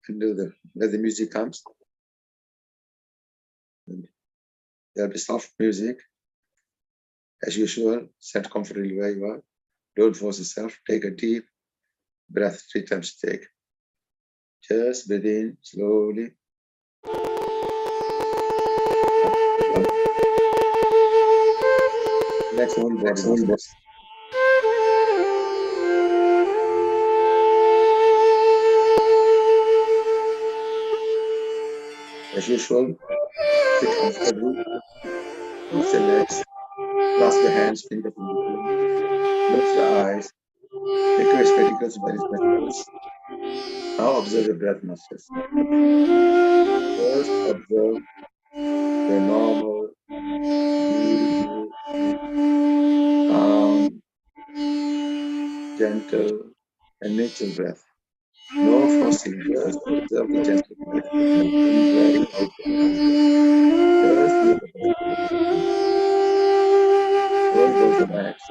and do where the music comes. And there'll be soft music. As usual, sit comfortably where you are. Don't force yourself. Take a deep breath 3 times. Take. Just breathe in slowly. Relax all body muscles. As usual, sit comfortably. Cross the legs. Clasp the hands, fingers in between. Close the eyes. Take your spectacles very spectacles. Now observe your breath muscles. First, observe the normal, deep, calm, gentle, and natural breath. No forcing, just observe the gentle breath. In breath, out breath. Just feel the breath. Roll both the backs.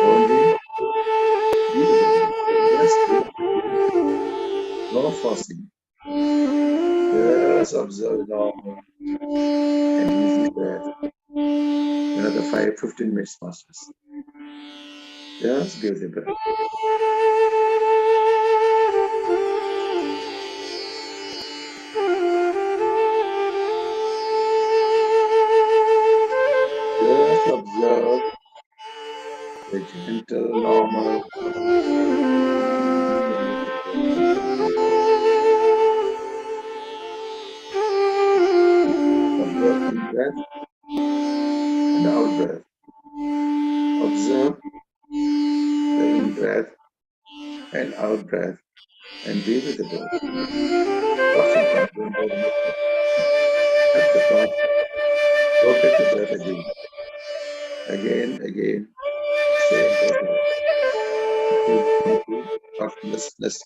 Only be with the breath. Just feel. No forcing. Just observe normal and easy breath. Another 15 minutes, masters. Just give the breath. Just observe the gentle, normal. Observe in breath and out breath. Observe the in breath and out breath and be with the breath. Watch the thought, don't go to catch the thought, rotate the breath again. Again, same breath. Let's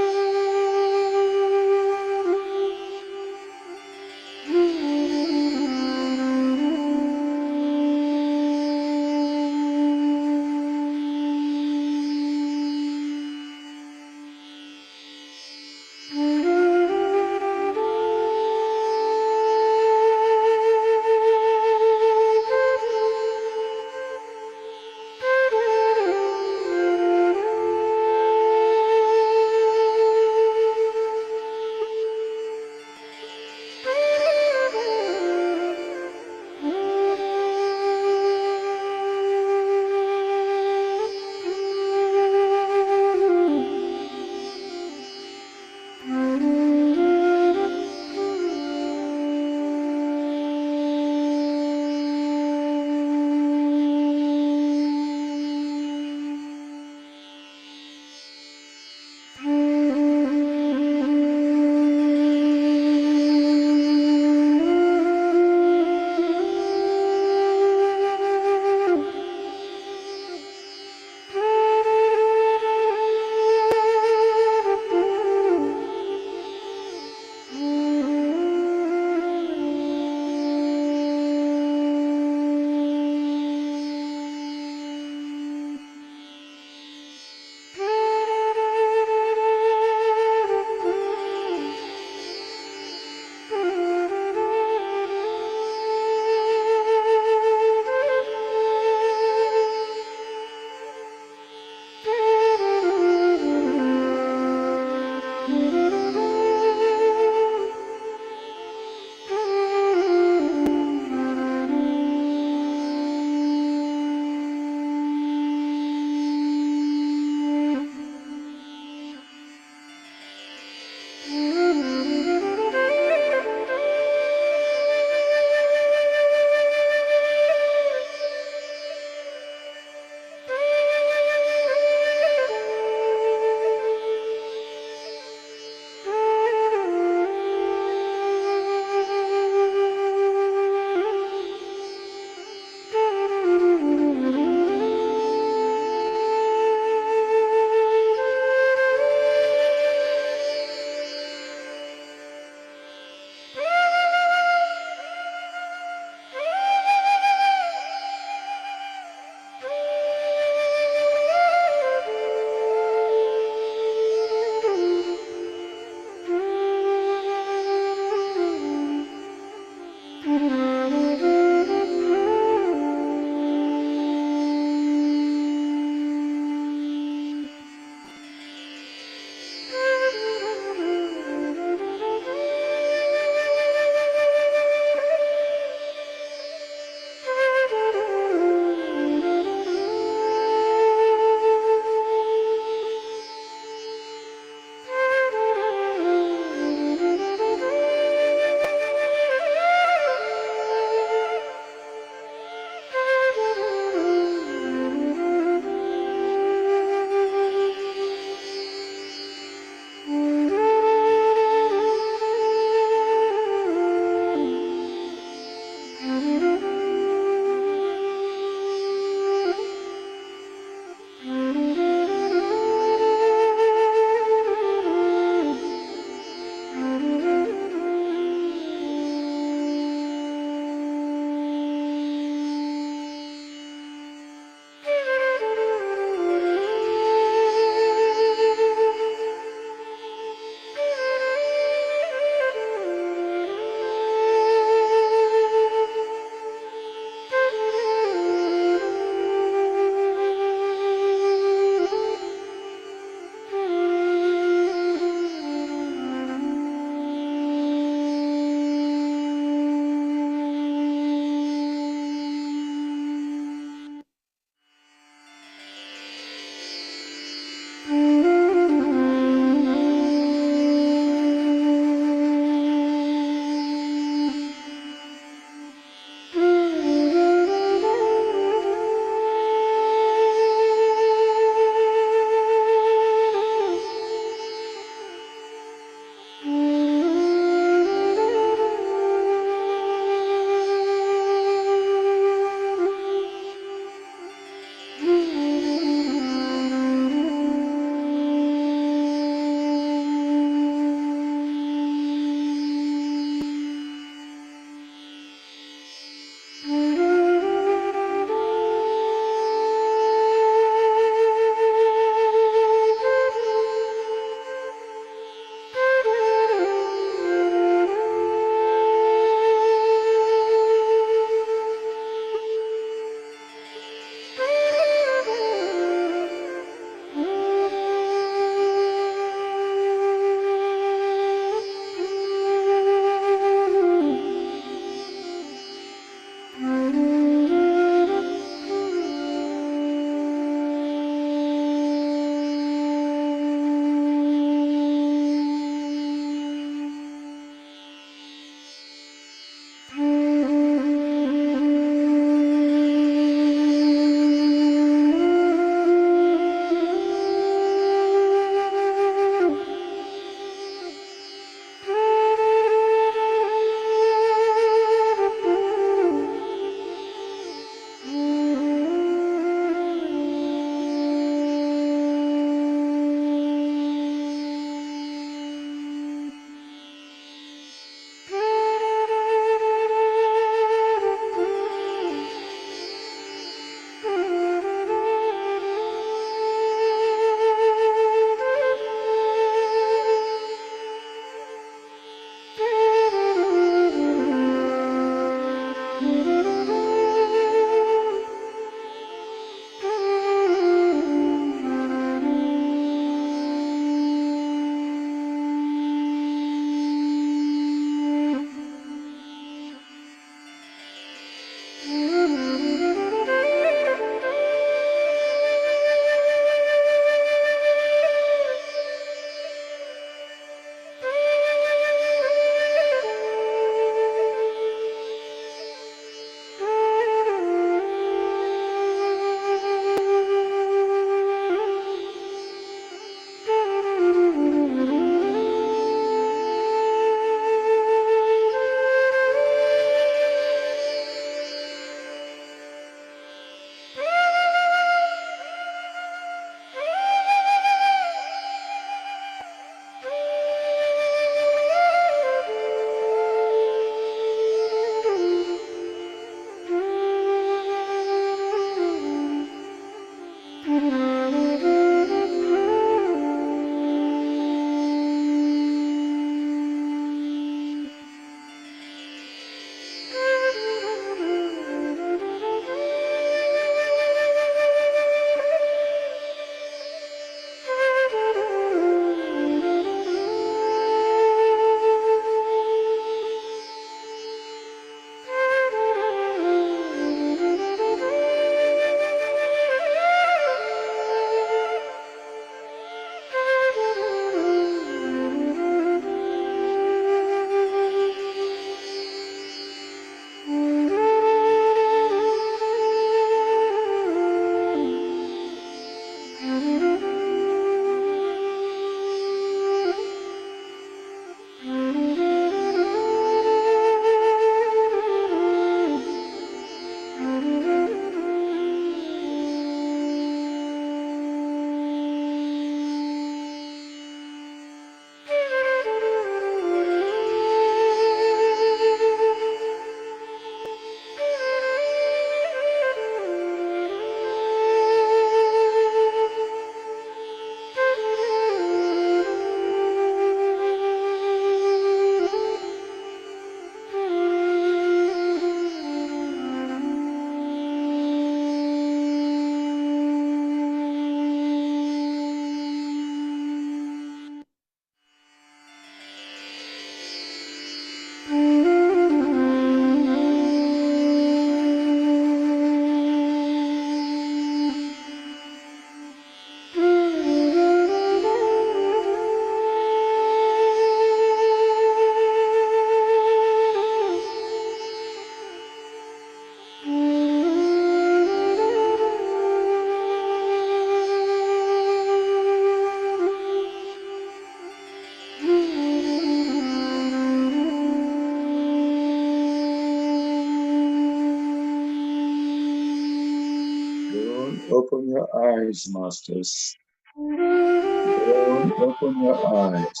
Don't open your eyes, masters. Don't open your eyes.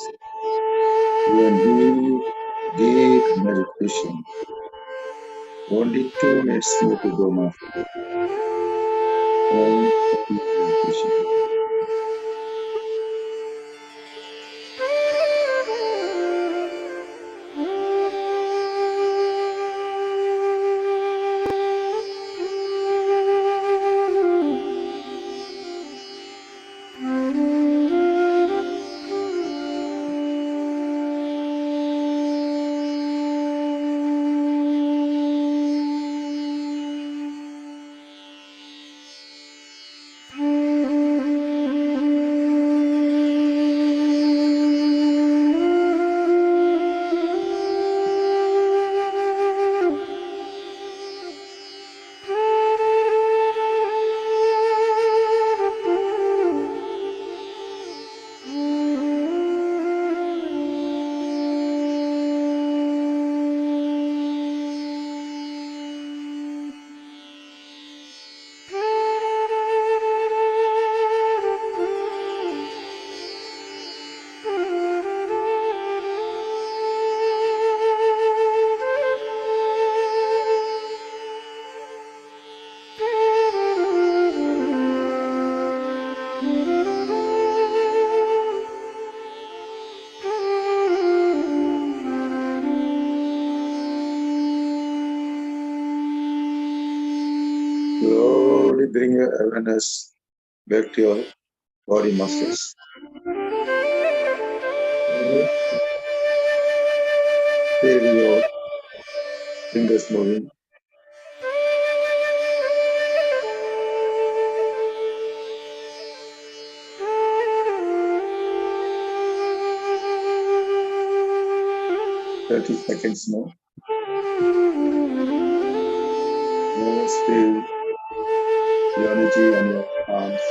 You are in deep, deep meditation. Only 2 minutes more to go, master. And deep meditation. Slowly bring your awareness back to your body muscles. Feel your fingers moving. "30 seconds more. Just feel the energy on your arms.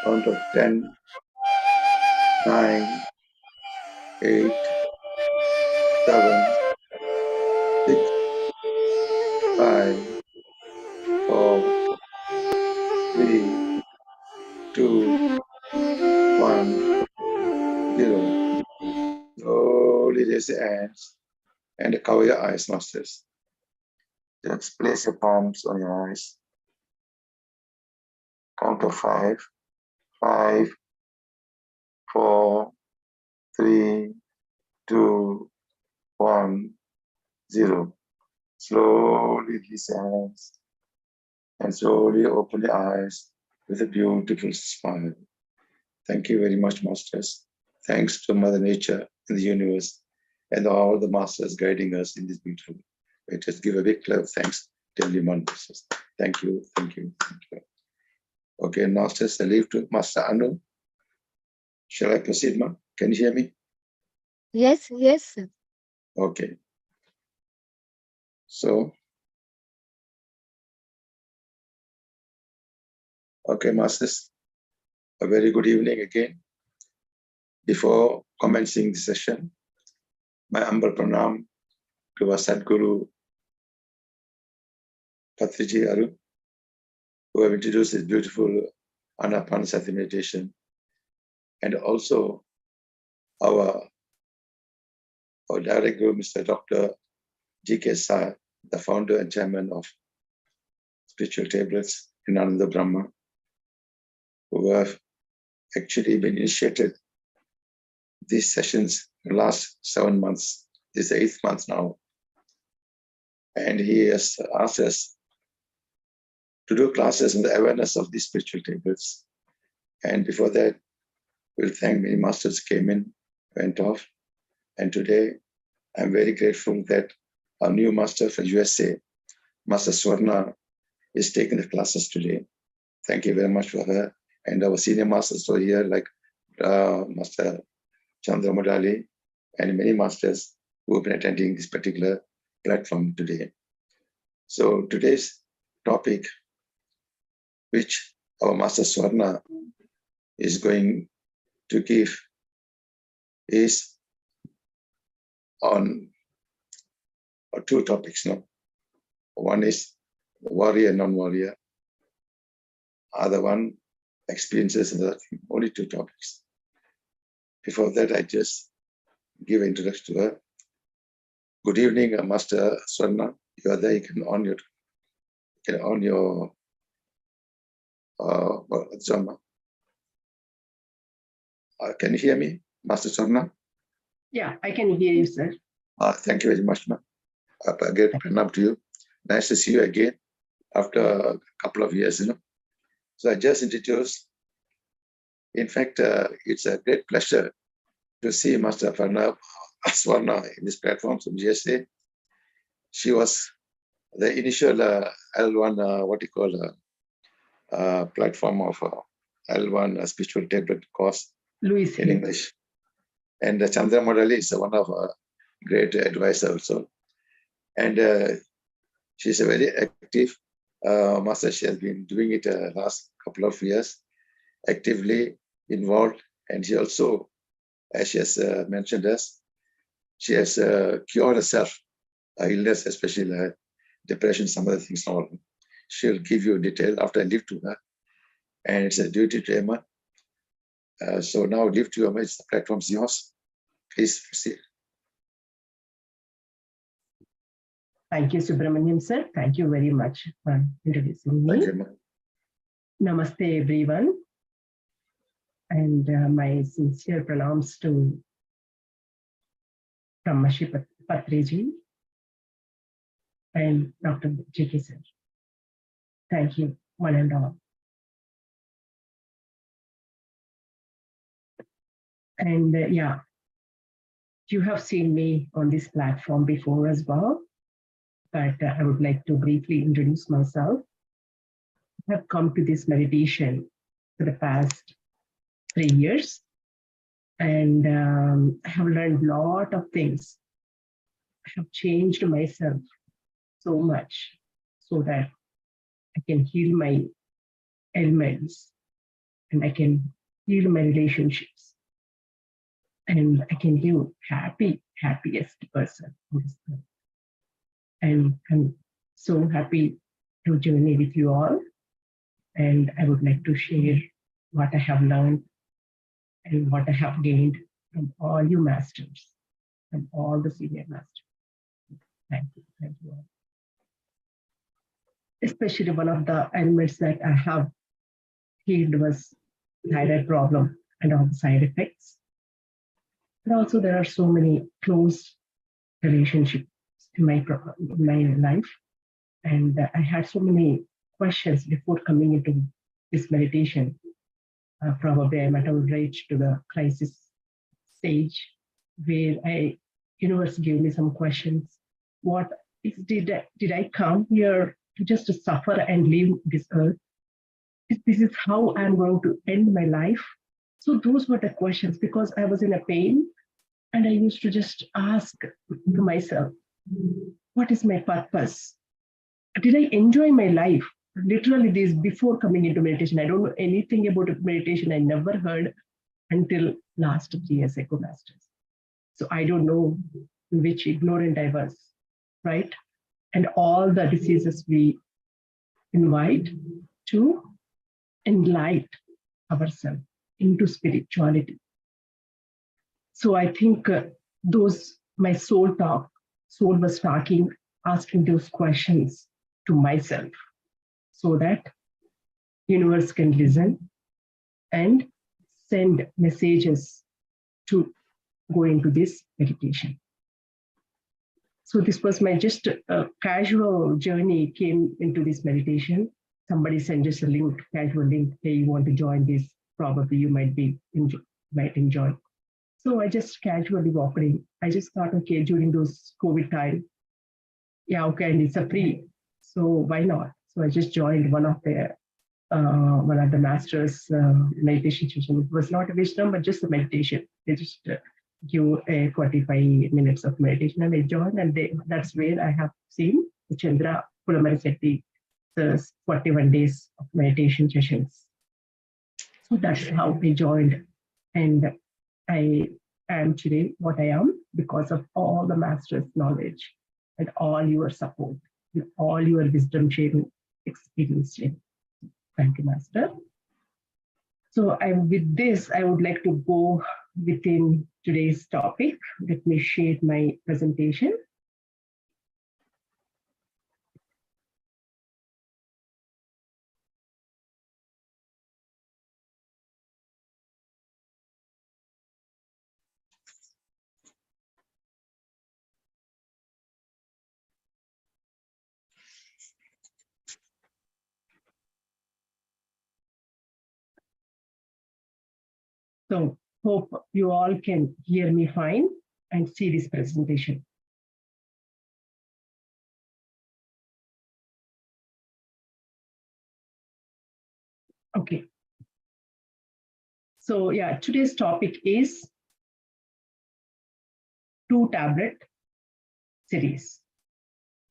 Count of 10, 9, 8, 7, 6, 5, 4, 3, 2, 1, 0. Slowly raise the hands and cover your eyes, masters. Just place your palms on your eyes. Count to 5. 5, 4, 3, 2, 1, 0. Slowly release your hands and slowly open your eyes with a beautiful smile. Thank you very much, Masters. Thanks to Mother Nature and the universe and all the Masters guiding us in this beautiful way. Just give a big clap of thanks to everyone. Thank you, thank you, thank you. Okay, Masters, I leave to Master Anu. Shall I proceed, Ma? Can you hear me? Yes, sir. Okay. So, okay, Masters, a very good evening again. Before commencing the session, my humble pranam to our Sadguru Patriji Aru, who have introduced this beautiful Anapanasati meditation, and also our direct guru, Mr. Dr. G.K. Sai, the founder and chairman of Spiritual Tablets in Ananda Brahma, who have actually been initiated these sessions in the last 7 months. This is the 8th month now. And he has asked us to do classes on the awareness of these spiritual tablets. And before that, we'll thank many masters came in, went off. And today, I'm very grateful that our new master from USA, Master Swarna, is taking the classes today. Thank you very much for her. And our senior masters are here, like Master Chandra Mudali, and many masters who have been attending this particular platform today. So today's topic, which our Master Swarna is going to give, is on two topics. No? One is warrior, non-warrior. Other one, experiences, and other thing. Only two topics. Before that, I just give an introduction to her. Good evening, Master Swarna. You are there. You can on your Zama. Can you hear me, Master Swarna? Yeah, I can hear you, sir. Thank you very much, ma'am. Again, pranam to you. Nice to see you again after a couple of years, So I just introduced. In fact, it's a great pleasure to see Master Swarna in this platform from GSA. She was the initial L1, platform of L1 spiritual tablet course Louis in English. And Chandra Mudali is one of our great advisors also. And she's a very active master. She has been doing it last couple of years, actively involved. And she also, as she has mentioned us, she has cured herself, illness, especially depression, some other things. All. She'll give you detail after I leave to her. And it's a duty to Emma. So now leave to Emma, the platform's yours. Please proceed. Thank you, Subramaniam, sir. Thank you very much for introducing me. Thank you. Namaste, everyone. And my sincere pranams to Brahmashi Patriji and Dr. J.K. sir. Thank you, one and all. And yeah, you have seen me on this platform before as well, but I would like to briefly introduce myself. I have come to this meditation for the past 3 years, and I have learned a lot of things. I have changed myself so much so that I can heal my ailments and I can heal my relationships and I can live happiest person in this world. And I'm so happy to journey with you all. And I would like to share what I have learned and what I have gained from all you masters, from all the senior masters. Thank you. Thank you all. especially one of the ailments that I have healed was thyroid problem and all the side effects. And also there are so many close relationships in my life. And I had so many questions before coming into this meditation. Probably I might have reached to the crisis stage where universe gave me some questions. Did I come here to just to suffer and leave this earth? This is how I'm going to end my life. So those were the questions, because I was in a pain and I used to just ask to myself, what is my purpose? Did I enjoy my life? Literally, this before coming into meditation, I don't know anything about meditation. I never heard until last 3 years ago, masters. So I don't know which ignorant I was, right? And all the diseases we invite to enlighten ourselves into spirituality. So I think my soul was talking, asking those questions to myself, so that universe can listen and send messages to go into this meditation. So this was my just casual journey came into this meditation. Somebody sent us a link, casual link. Hey, you want to join this? Probably you might enjoy. So I just casually walked in. I just thought, okay, during those COVID time, yeah, okay, and it's a free, so why not? So I just joined one of the masters' meditation session. It was not a wisdom, but just a meditation. They just give a 45 minutes of meditation, and I joined, and that's where I have seen the Chandra Pulamariseti, the 41 days of meditation sessions. So that's how I joined, and I am today what I am because of all the master's knowledge and all your support, and all your wisdom sharing experience. Thank you, Master. So with this, I would like to go within today's topic. Let me share my presentation. So hope you all can hear me fine and see this presentation. Okay. So yeah, today's topic is 2-tablet series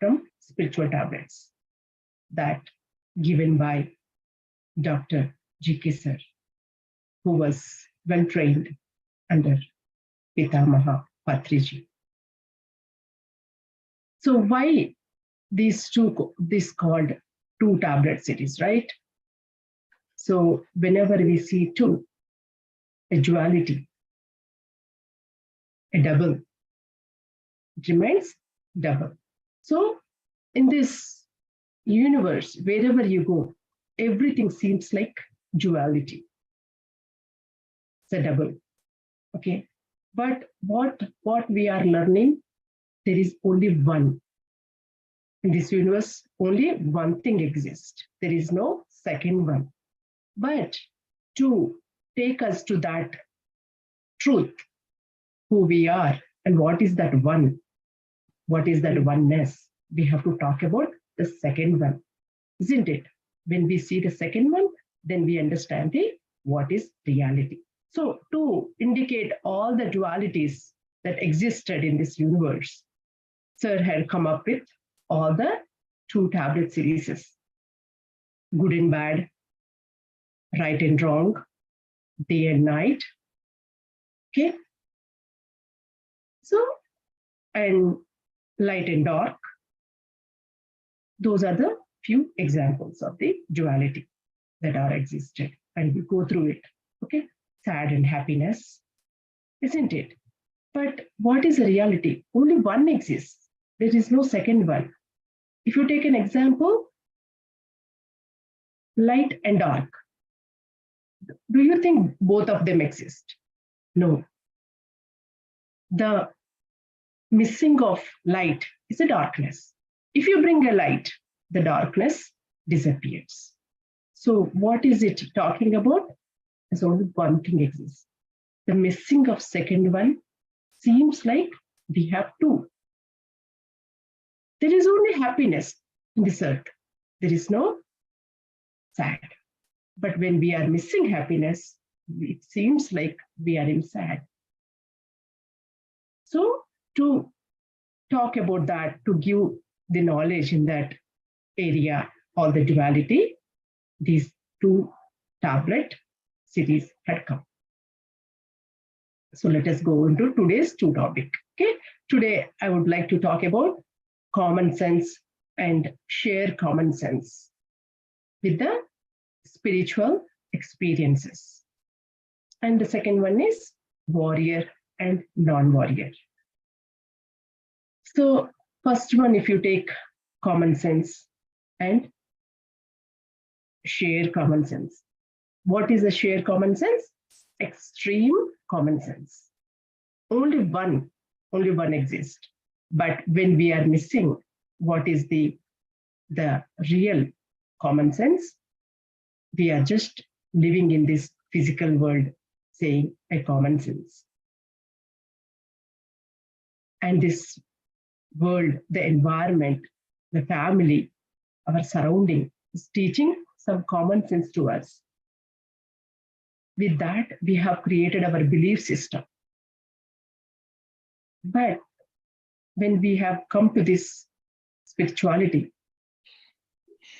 from Spiritual Tablets that given by Dr. G.K. Sir, who was well trained under Pitamaha Patriji. So why this called 2-tablet series, right? So whenever we see two, a duality, a double, it remains double. So in this universe, wherever you go, everything seems like duality. It's a double. Okay. But what we are learning, there is only one. In this universe, only one thing exists. There is no second one. But to take us to that truth, who we are, and what is that one, what is that oneness, we have to talk about the second one, isn't it? When we see the second one, then we understand what is reality. So to indicate all the dualities that existed in this universe, Sir had come up with all the 2-tablet series, good and bad, right and wrong, day and night. Okay. So, and light and dark. Those are the few examples of the duality that are existed. And we go through it. Okay. Sad and happiness, isn't it? But what is the reality? Only one exists. There is no second one. If you take an example, light and dark. Do you think both of them exist? No. The missing of light is a darkness. If you bring a light, the darkness disappears. So what is it talking about? There's only one thing exists. The missing of second one seems like we have two. There is only happiness in this earth. There is no sad. But when we are missing happiness, it seems like we are in sad. So to talk about that, to give the knowledge in that area or the duality, these two tablet series had come. So let us go into today's two topic. Okay, today I would like to talk about common sense and share common sense with the spiritual experiences. And the second one is warrior and non-warrior. So first one, if you take common sense and share common sense. What is a share common sense? Extreme common sense. Only one exists. But when we are missing, what is the real common sense? We are just living in this physical world saying a common sense. And this world, the environment, the family, our surrounding is teaching some common sense to us. With that, we have created our belief system. But when we have come to this spirituality,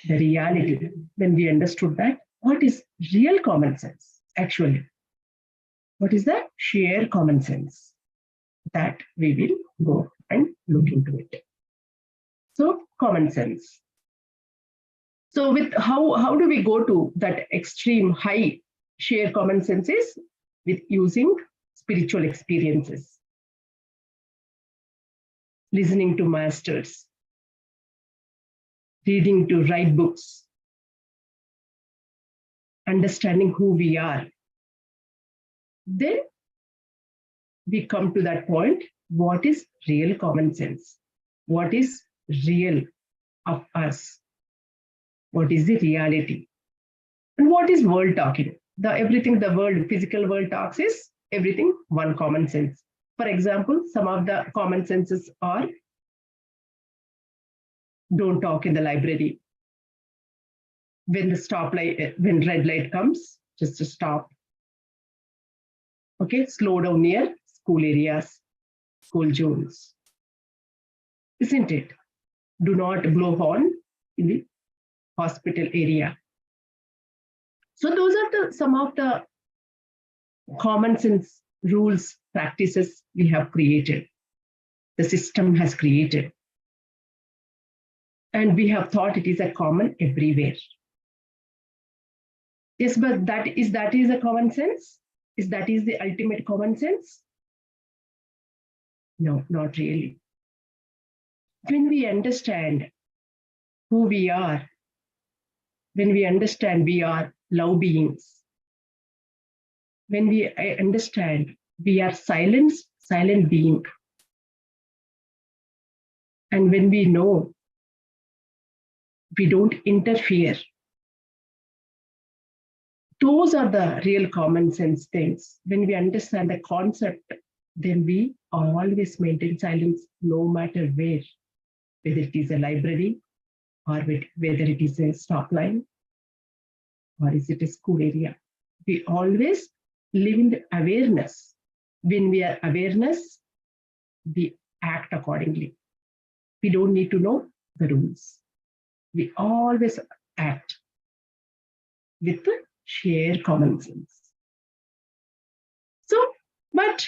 the reality, when we understood that, what is real common sense actually? What is the sheer common sense? That we will go and look into it. So common sense. So with how do we go to that extreme high sheer common senses? With using spiritual experiences, listening to masters, reading to right books, understanding who we are. Then we come to that point, what is real common sense? What is real of us? What is the reality? And what is world talking? Everything the world, physical world talks is everything one common sense. For example, some of the common senses are don't talk in the library. When the stoplight, when red light comes, just to stop. Okay, slow down near school areas, school zones. Isn't it? Do not blow horn in the hospital area. So those are some of the common sense rules, practices we have created. The system has created. And we have thought it is a common everywhere. Yes, but that is a common sense? Is the ultimate common sense? No, not really. When we understand who we are, when we understand we are love beings, when we understand we are silent being, and when we know we don't interfere, those are the real common sense things. When we understand the concept, then we always maintain silence no matter where, whether it is a library or whether it is a stop line or is it a school area. We always live in the awareness. When we are awareness, we act accordingly. We don't need to know the rules. We always act with the sheer common sense. So, but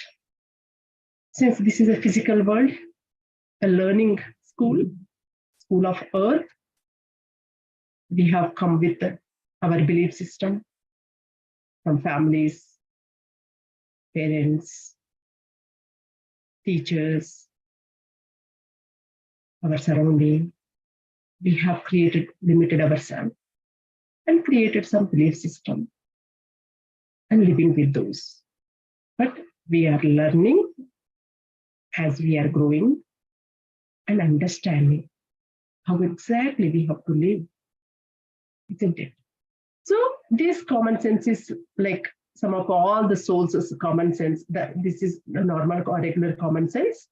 since this is a physical world, a learning school of earth, we have come with our belief system from families, parents, teachers, our surrounding. We have limited ourselves. and created some belief system and living with those. But we are learning as we are growing and understanding how exactly we have to live, isn't it? So this common sense is like some of all the sources common sense, that this is the normal or regular common sense,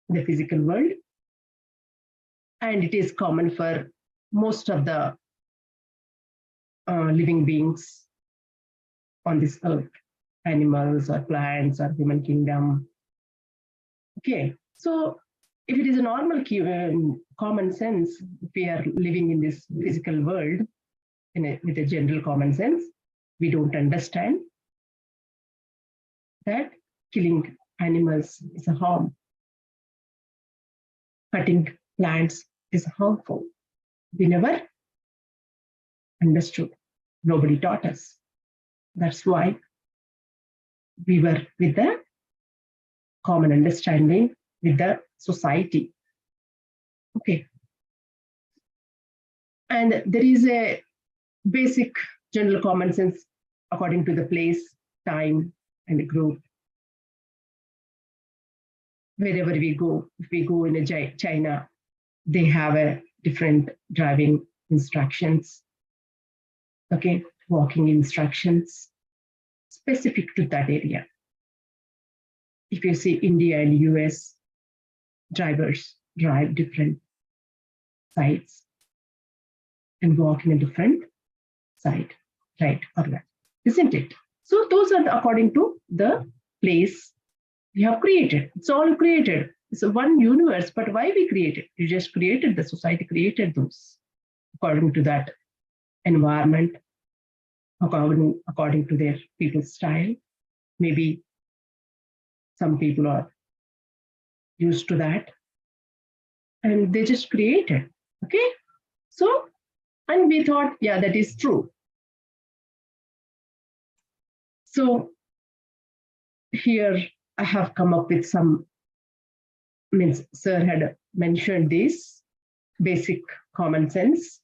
the physical world. And it is common for most of the living beings on this earth, animals or plants or human kingdom. Okay, so if it is a normal common sense, if we are living in this physical world with a general common sense, we don't understand that killing animals is a harm. Cutting plants is harmful. We never understood. Nobody taught us. That's why we were with the common understanding with the society. Okay. And there is a basic general common sense according to the place, time, and the group. Wherever we go, if we go in China, they have a different driving instructions, okay, walking instructions specific to that area. If you see India and US, drivers drive different sides and walk in a different side, right or left, isn't it? So those are according to the place we have created. It's all created. It's a one universe, but why we created? You just created, the society created those according to that environment, according to their people's style. Maybe some people are used to that and they just created. Okay. So, and we thought, yeah, that is true. So here I have come up with some, means sir had mentioned this basic common sense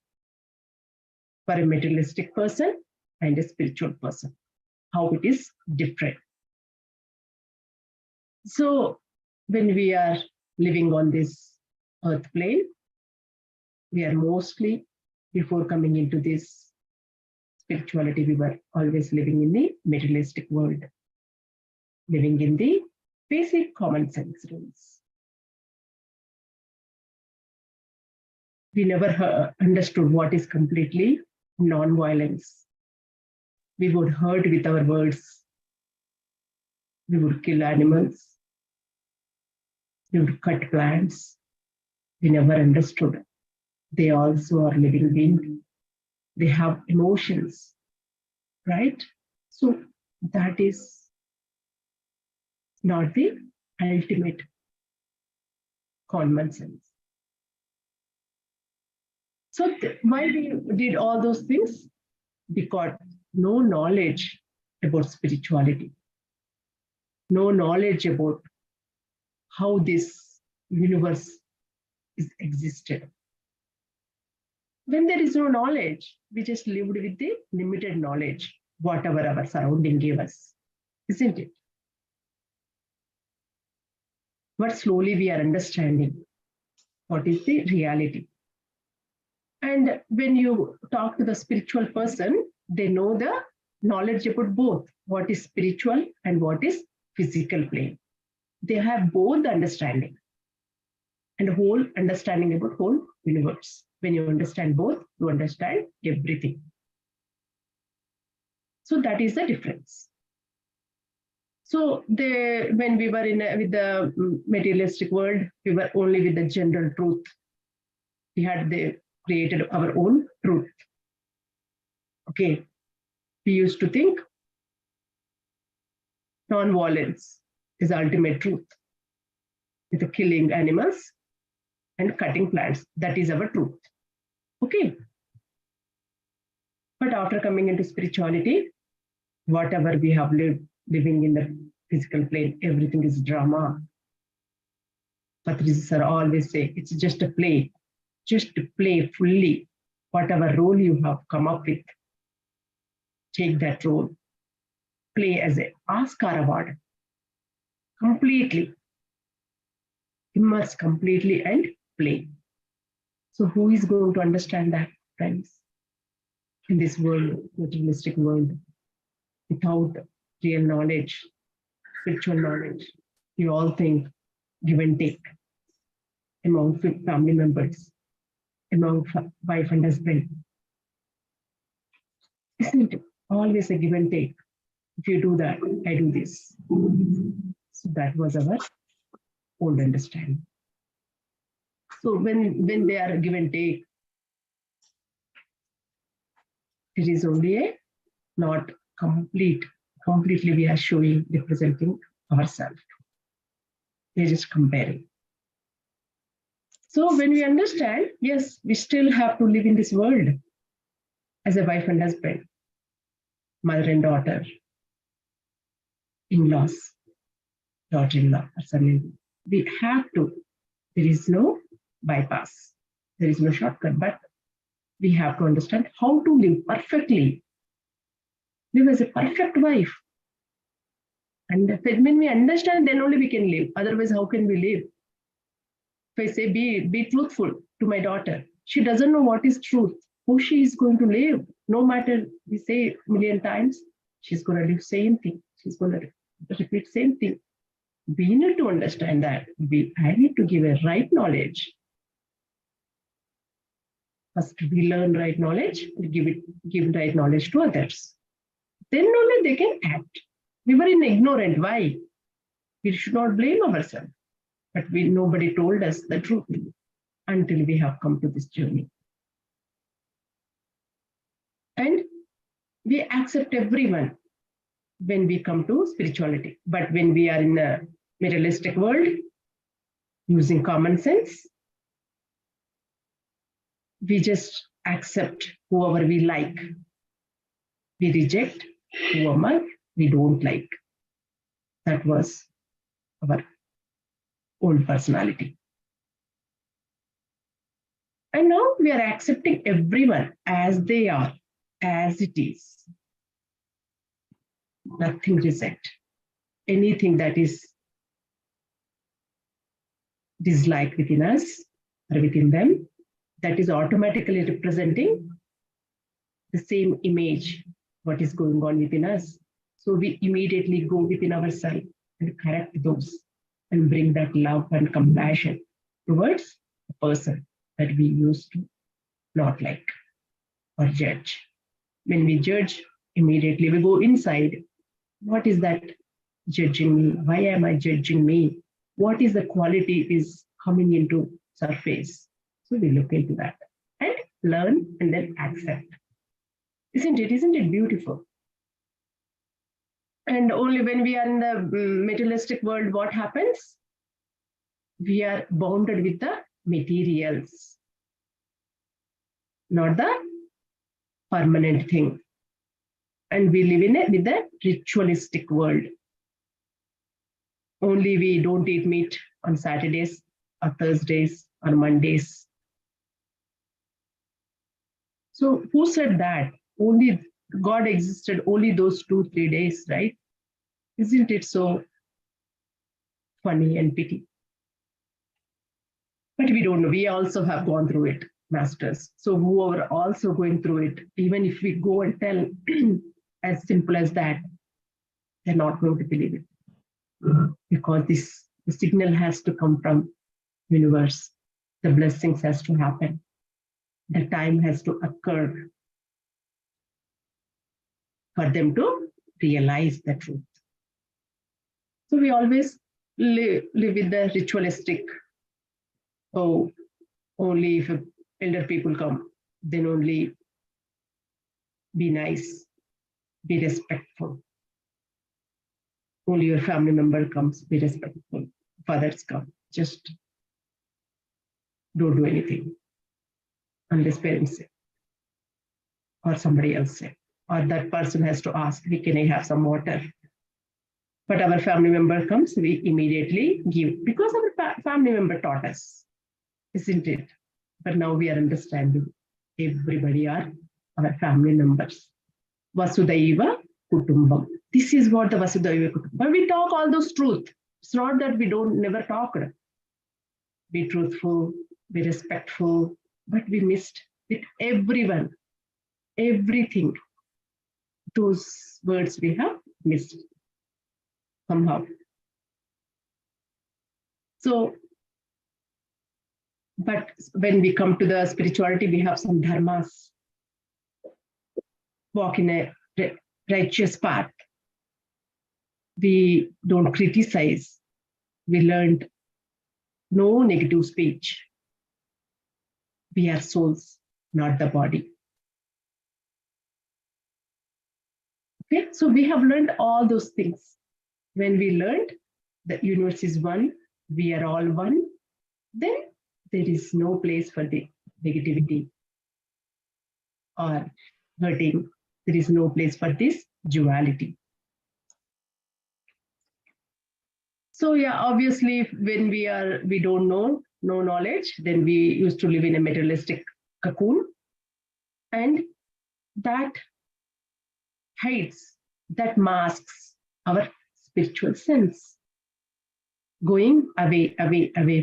for a materialistic person and a spiritual person, how it is different. So when we are living on this earth plane, we are mostly, before coming into this spirituality, we were always living in the materialistic world, living in the basic common sense rules. We never understood what is completely non-violence. We would hurt with our words. We would kill animals. We would cut plants. We never understood. They also are living beings. They have emotions, right? So that is not the ultimate common sense. So why we did all those things? Because no knowledge about spirituality, no knowledge about how this universe is existed. When there is no knowledge, we just lived with the limited knowledge, whatever our surrounding gave us, isn't it? But slowly we are understanding what is the reality. And when you talk to the spiritual person, they know the knowledge about both what is spiritual and what is physical plane. They have both the understanding and whole understanding about whole universe. When you understand both, you understand everything. So that is the difference. So when we were with the materialistic world, we were only with the general truth. We had created our own truth. Okay, we used to think non-violence is ultimate truth. With the killing animals and cutting plants, that is our truth. Okay. But after coming into spirituality, whatever we have living in the physical plane, everything is drama. Patrici sir always say, it's just a play fully. whatever role you have come up with, take that role, play as a Oscar award, completely, immerse completely and play. So who is going to understand that, friends? In this world, materialistic world, without real knowledge, spiritual knowledge, you all think give and take among family members, among wife and husband. Isn't it always a give and take? If you do that, I do this. So that was our old understanding. So when they are give and take, it is only a not completely we are showing, representing ourselves. We're just comparing. So when we understand, yes, we still have to live in this world as a wife and husband, mother and daughter, in-laws, daughter-in-law, or son-in-law. We have to. There is no bypass. There is no shortcut, but we have to understand how to live perfectly. Live as a perfect wife. And when we understand, then only we can live. Otherwise, how can we live? If I say, be truthful to my daughter, she doesn't know what is truth, how she is going to live. No matter we say a million times, she's going to live same thing. She's going to repeat same thing. We need to understand that. I need to give a right knowledge. First, we learn right knowledge, we give right knowledge to others. Then only they can act. We were ignorant. Why? We should not blame ourselves. But nobody told us the truth until we have come to this journey. And we accept everyone when we come to spirituality. But when we are in a materialistic world, using common sense, we just accept whoever we like. We reject whoever we don't like. That was our old personality. And now we are accepting everyone as they are, as it is. Nothing reject. Anything that is disliked within us or within them, that is automatically representing the same image, what is going on within us. So we immediately go within ourselves and correct those and bring that love and compassion towards the person that we used to not like or judge. When we judge, immediately we go inside. What is that judging me? Why am I judging me? What is the quality is coming into surface? So we look into that and learn and then accept. Isn't it beautiful? And only when we are in the materialistic world, what happens? We are bounded with the materials, not the permanent thing. And we live in it with the ritualistic world. Only we don't eat meat on Saturdays or Thursdays or Mondays. So who said that? Only God existed only those 2-3 days, right? Isn't it so funny and pity? But we don't know. We also have gone through it, masters. So who are also going through it, even if we go and tell as simple as that, they're not going to believe it. Because the signal has to come from universe. The blessings has to happen. The time has to occur for them to realize the truth. So we always live with the ritualistic, oh, only if elder people come, then only be nice, be respectful. Only your family member comes, be respectful. If others come, just don't do anything unless parents say, or somebody else say, or that person has to ask, can I have some water? But our family member comes, we immediately give, because our family member taught us, isn't it? But now we are understanding Everybody are our family members. Vasudhaiva Kutumbam. This is what the Vasudhaiva Kutumbam. But we talk all those truth. It's not that we don't never talk. Be truthful, be respectful, but we missed with everyone, everything. Those words we have missed somehow. So, but when we come to the spirituality, we have some dharmas. Walk in a righteous path. We don't criticize. We learned no negative speech. We are souls, not the body. Okay, so we have learned all those things. When we learned the universe is one, we are all one, then there is no place for the negativity or hurting. There is no place for this duality. So yeah, obviously when we don't know, no knowledge, then we used to live in a materialistic cocoon, and that hides, that masks our spiritual sense, going away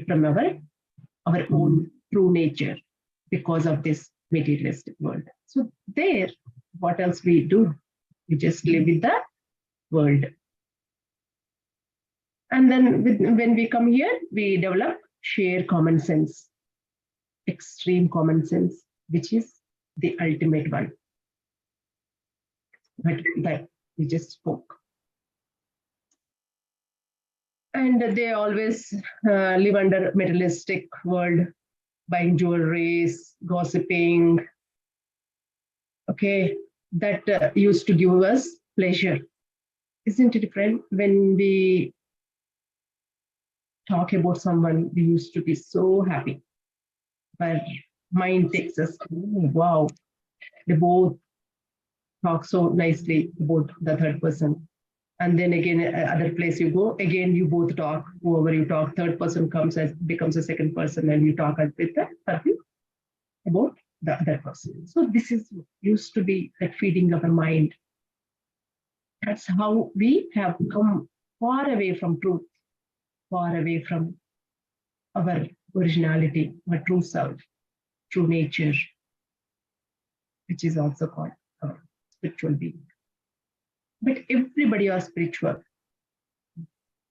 from our own true nature because of this materialistic world. So there, what else we do? We just live with the world. And then when we come here, we develop sheer common sense, extreme common sense, which is the ultimate one. But that we just spoke. And they always live under materialistic world, buying jewelries, gossiping. Okay, that used to give us pleasure. Isn't it, friend? When we talk about someone, we used to be so happy. But mind takes us, wow, they both talk so nicely about the third person. And then again, other place you go, again, you both talk, whoever you talk, third person comes as becomes a second person, and you talk with the person about the other person. So this is used to be that feeding of the mind. That's how we have come far away from truth, far away from our originality, our true self, true nature, which is also called spiritual being. But everybody are spiritual.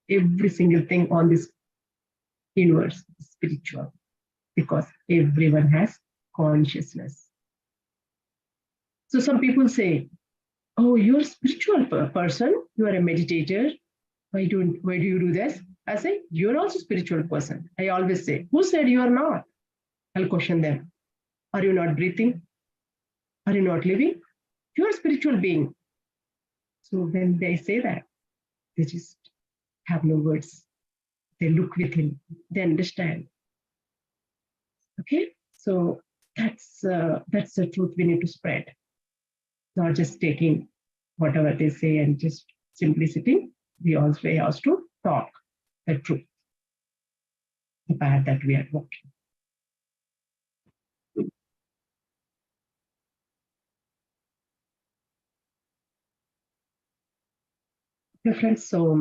Every single thing on this universe is spiritual, because everyone has consciousness. So some people say, oh, you're a spiritual person, you are a meditator. Why do you do this? I say, you're also a spiritual person. I always say, who said you are not? I'll question them. Are you not breathing? Are you not living? You're a spiritual being. So when they say that, they just have no words. They look within, they understand. Okay, so that's the truth we need to spread. Not just taking whatever they say and just simply sitting. We also have to talk the truth, the path that we are walking. Okay, friends, so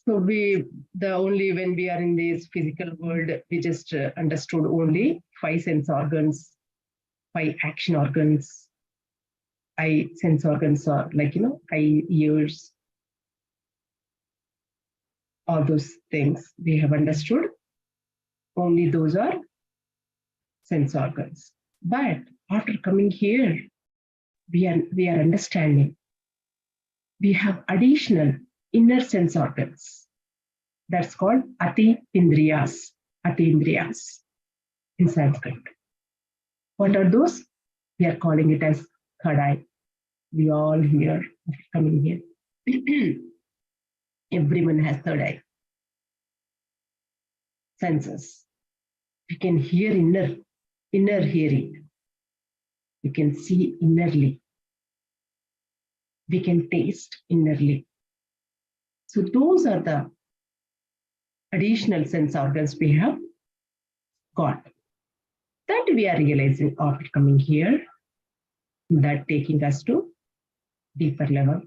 when we are in this physical world, we just understood only 5 sense organs, 5 action organs. Eye sense organs are like, eye, ears, all those things we have understood. Only those are sense organs. But after coming here, we are understanding. We have additional inner sense organs. That's called Ati Indriyas in Sanskrit. What are those? We are calling it as third eye. We all here coming here. Everyone has third eye senses. We can hear inner hearing. We can see innerly. We can taste innerly. So those are the additional sense organs we have got. That we are realizing after coming here, that taking us to deeper level,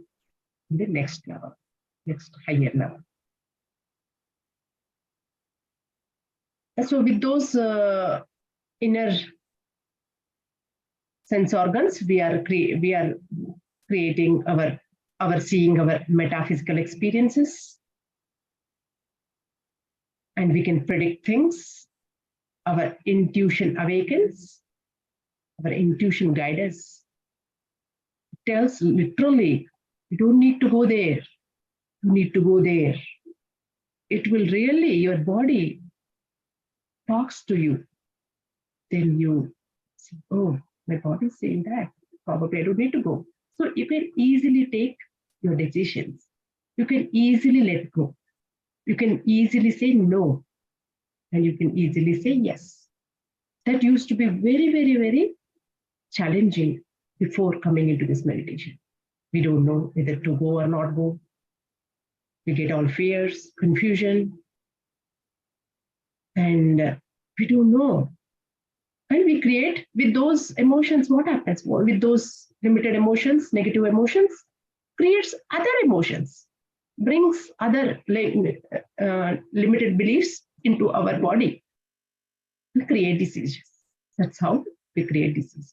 the next level, next higher level. And so with those inner sense organs, we are creating our seeing our metaphysical experiences, and we can predict things. Our intuition awakens, our intuition guides us. It tells literally, you don't need to go there, you need to go there. It will really, your body talks to you. Then you see, oh, my body is saying that, probably I don't need to go. So you can easily take your decisions. You can easily let go. You can easily say no. And you can easily say yes. That used to be very, very, very challenging before coming into this meditation. We don't know whether to go or not go. We get all fears, confusion, and we don't know. And we create with those emotions, what happens? With those limited emotions, negative emotions, creates other emotions, brings other limited beliefs into our body. We create diseases. That's how we create diseases.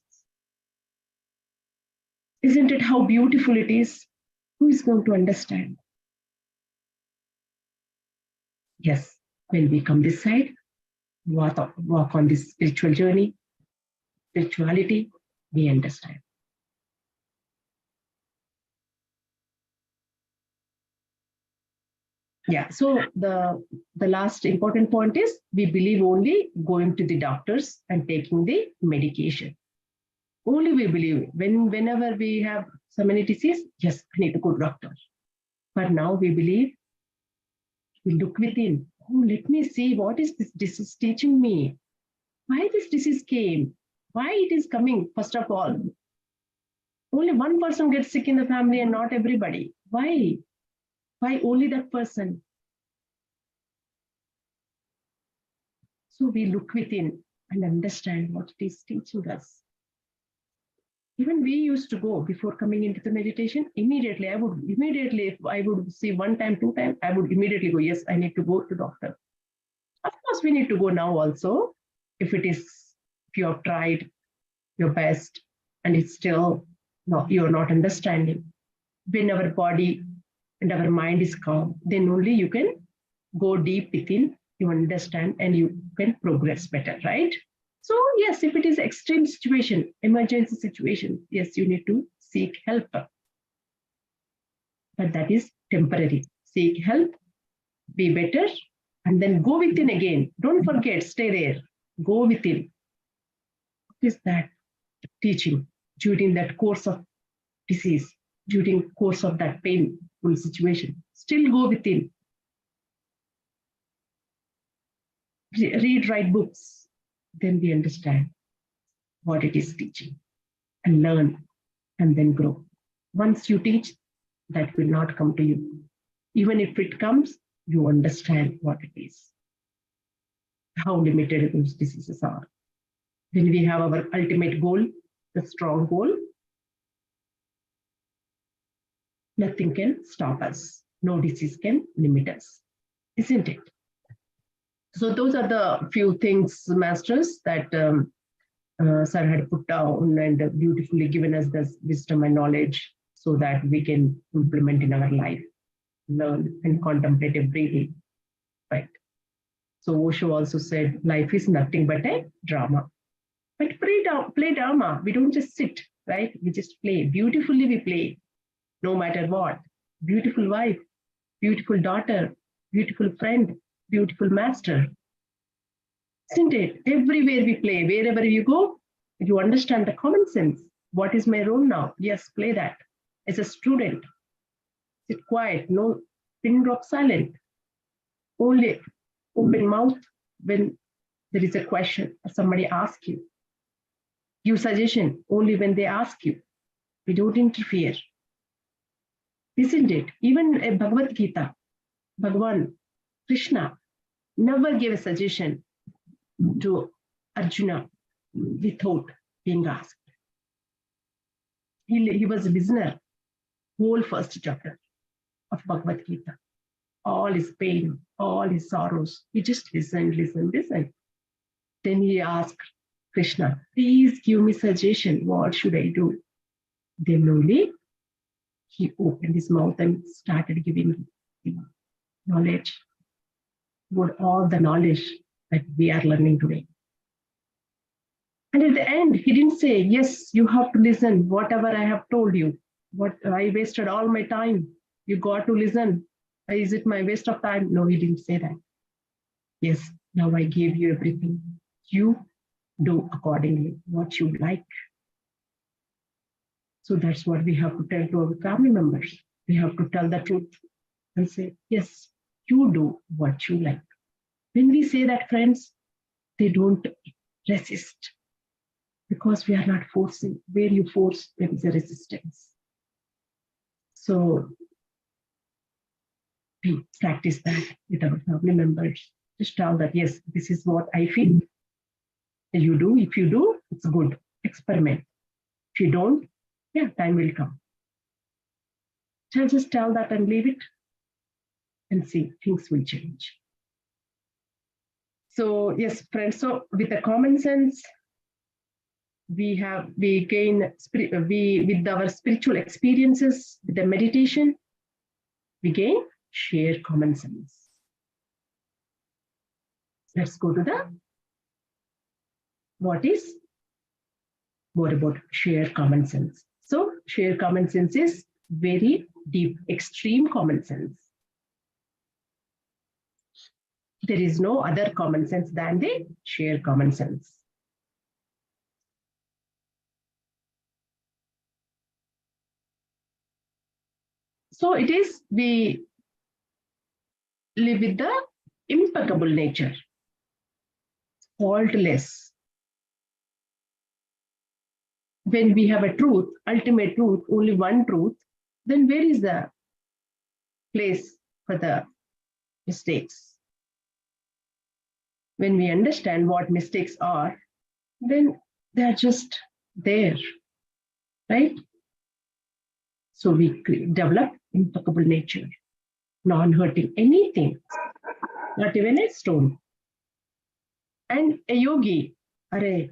Isn't it how beautiful it is? Who is going to understand? Yes, when we come this side, walk on this spiritual journey, spirituality, we understand. Yeah, so the last important point is we believe only going to the doctors and taking the medication. Only we believe whenever we have so many diseases, yes, I need to go to doctor. But now we believe, we look within. Oh, let me see what is this disease teaching me. Why this disease came? Why it is coming? First of all, only one person gets sick in the family and not everybody. Why? Why only that person? So we look within and understand what it is teaching us. Even we used to go before coming into the meditation, immediately, if I would see 1 time, 2 times, I would immediately go, yes, I need to go to doctor. Of course, we need to go now also. If you have tried your best and it's still, no, you're not understanding. When our body and our mind is calm, then only you can go deep within, you understand, and you can progress better, right? So yes, if it is extreme situation, emergency situation, yes, you need to seek help. But that is temporary. Seek help, be better, and then go within again. Don't forget, stay there. Go within. What is that teaching during that course of disease, during course of that painful situation? Still go within. Read, write books. Then we understand what it is teaching and learn and then grow. Once you teach, that will not come to you. Even if it comes, you understand what it is, how limited those diseases are. When we have our ultimate goal, the strong goal, nothing can stop us. No disease can limit us, isn't it? So those are the few things, masters, that Sir had put down and beautifully given us this wisdom and knowledge so that we can implement in our life, learn and contemplate every day, right? So Osho also said, life is nothing but a drama. But play drama. We don't just sit, right? We just play. Beautifully we play, no matter what. Beautiful wife, beautiful daughter, beautiful friend, beautiful master. Isn't it? Everywhere we play, wherever you go, you understand the common sense. What is my role now? Yes, play that. As a student, sit quiet, no pin drop silent. Only open mouth when there is a question or somebody asks you. Give suggestion only when they ask you. We don't interfere. Isn't it? Even a Bhagavad Gita, Bhagavan, Krishna never gave a suggestion to Arjuna without being asked. He was a listener, whole first chapter of Bhagavad Gita. All his pain, all his sorrows. He just listened. Then he asked Krishna, please give me suggestion. What should I do? Then only he opened his mouth and started giving knowledge, about all the knowledge that we are learning today. And at the end, he didn't say, yes, you have to listen, whatever I have told you. What I wasted all my time. You got to listen. Is it my waste of time? No, he didn't say that. Yes, now I gave you everything. You do accordingly what you like. So that's what we have to tell to our family members. We have to tell the truth and say, yes, you do what you like. When we say that, friends, they don't resist because we are not forcing. Where you force, there is a resistance. So we practice that with our family members. Just tell that, yes, this is what I feel. You do. If you do, it's good. Experiment. If you don't, yeah, time will come. So just tell that and leave it and see, things will change. So yes, friends, so with the common sense, we gain with our spiritual experiences, with the meditation, we gain shared common sense. Let's go to the what is more about shared common sense. So shared common sense is very deep, extreme common sense. There is no other common sense than the shared common sense. So it is, we live with the impeccable nature, faultless. When we have a truth, ultimate truth, only one truth, then where is the place for the mistakes? When we understand what mistakes are, then they're just there, right? So we develop impeccable nature, non-hurting anything, not even a stone. And a yogi or a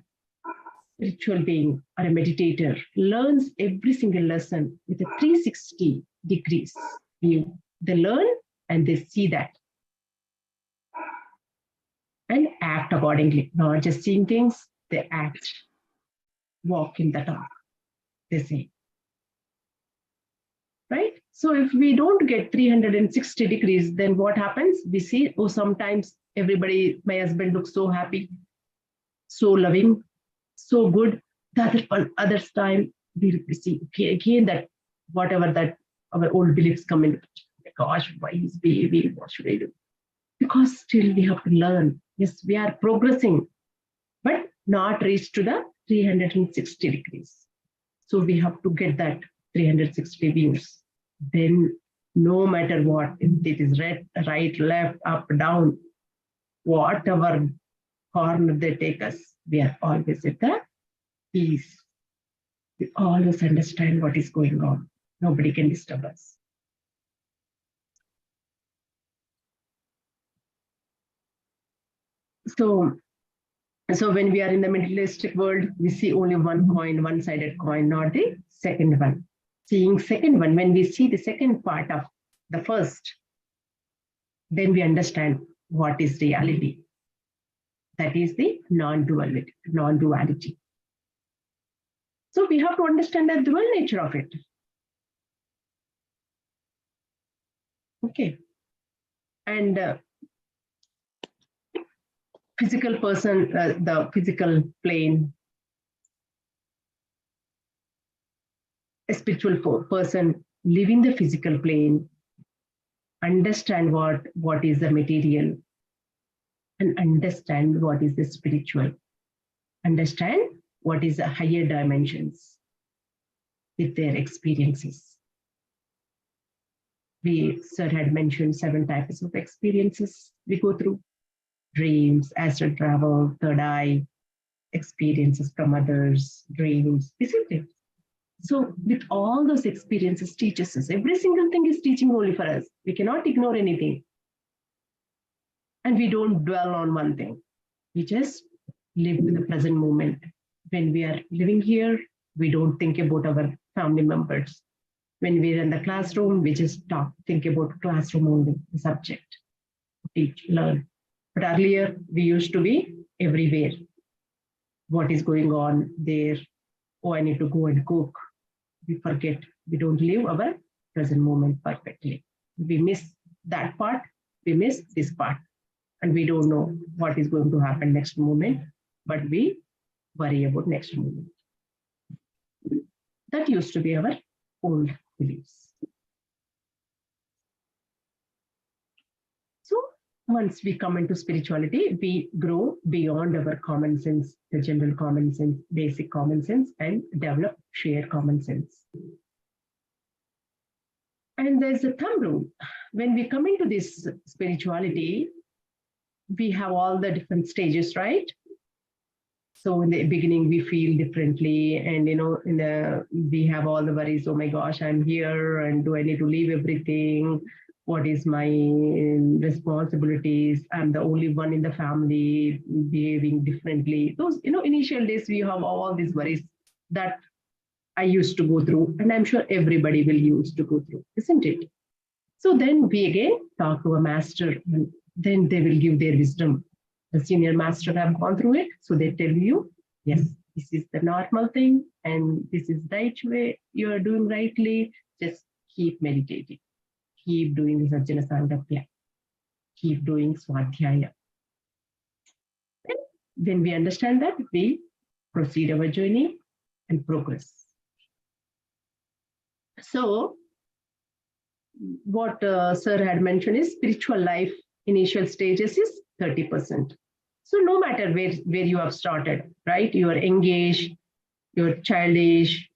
spiritual being or a meditator learns every single lesson with a 360 degrees view. They learn and they see that and act accordingly, not just seeing things, they act, walk in the dark, they say. Right? So if we don't get 360 degrees, then what happens? We see, oh, sometimes everybody, my husband looks so happy, so loving, so good. The other time we see again that whatever that our old beliefs come in, gosh, why he's behaving, what should I do? Because still we have to learn. Yes, we are progressing, but not reached to the 360 degrees. So we have to get that 360 views. Then no matter what, if it is right, left, up, down, whatever corner they take us, we are always at the peace. We always understand what is going on. Nobody can disturb us. So when we are in the materialistic world, we see only one coin, one-sided coin, not the second one. Seeing second one, when we see the second part of the first, then we understand what is reality. That is the non-duality. So we have to understand the dual nature of it. Okay. And physical person, the physical plane, a spiritual person living the physical plane, understand what is the material and understand what is the spiritual, understand what is the higher dimensions with their experiences. Sir had mentioned 7 types of experiences we go through: dreams, astral travel, third eye, experiences from others, dreams, isn't it? So with all those experiences teaches us, every single thing is teaching only for us. We cannot ignore anything. And we don't dwell on one thing. We just live in the present moment. When we are living here, we don't think about our family members. When we're in the classroom, we just think about classroom only, the subject, teach, learn. But earlier, we used to be everywhere. What is going on there? Oh, I need to go and cook. We forget. We don't live our present moment perfectly. We miss that part. We miss this part. And we don't know what is going to happen next moment, but we worry about next moment. That used to be our old beliefs. So once we come into spirituality, we grow beyond our common sense, the general common sense, basic common sense, and develop shared common sense. And there's a thumb rule. When we come into this spirituality, we have all the different stages, right? So in the beginning, we feel differently, and we have all the worries. Oh my gosh, I'm here, and do I need to leave everything? What is my responsibilities? I'm the only one in the family behaving differently. Those, initial days we have all these worries that I used to go through, and I'm sure everybody will used to go through, isn't it? So then we again talk to a master, and then they will give their wisdom. The senior master have gone through it, so they tell you, yes, this is the normal thing, and this is right way you are doing rightly. Just keep meditating, keep doing Sajjana Sangapya, keep doing Swadhyaya. And when we understand that, we proceed our journey and progress. So what Sir had mentioned is spiritual life initial stages is 30%. So no matter where you have started, right? You are engaged, you're childish,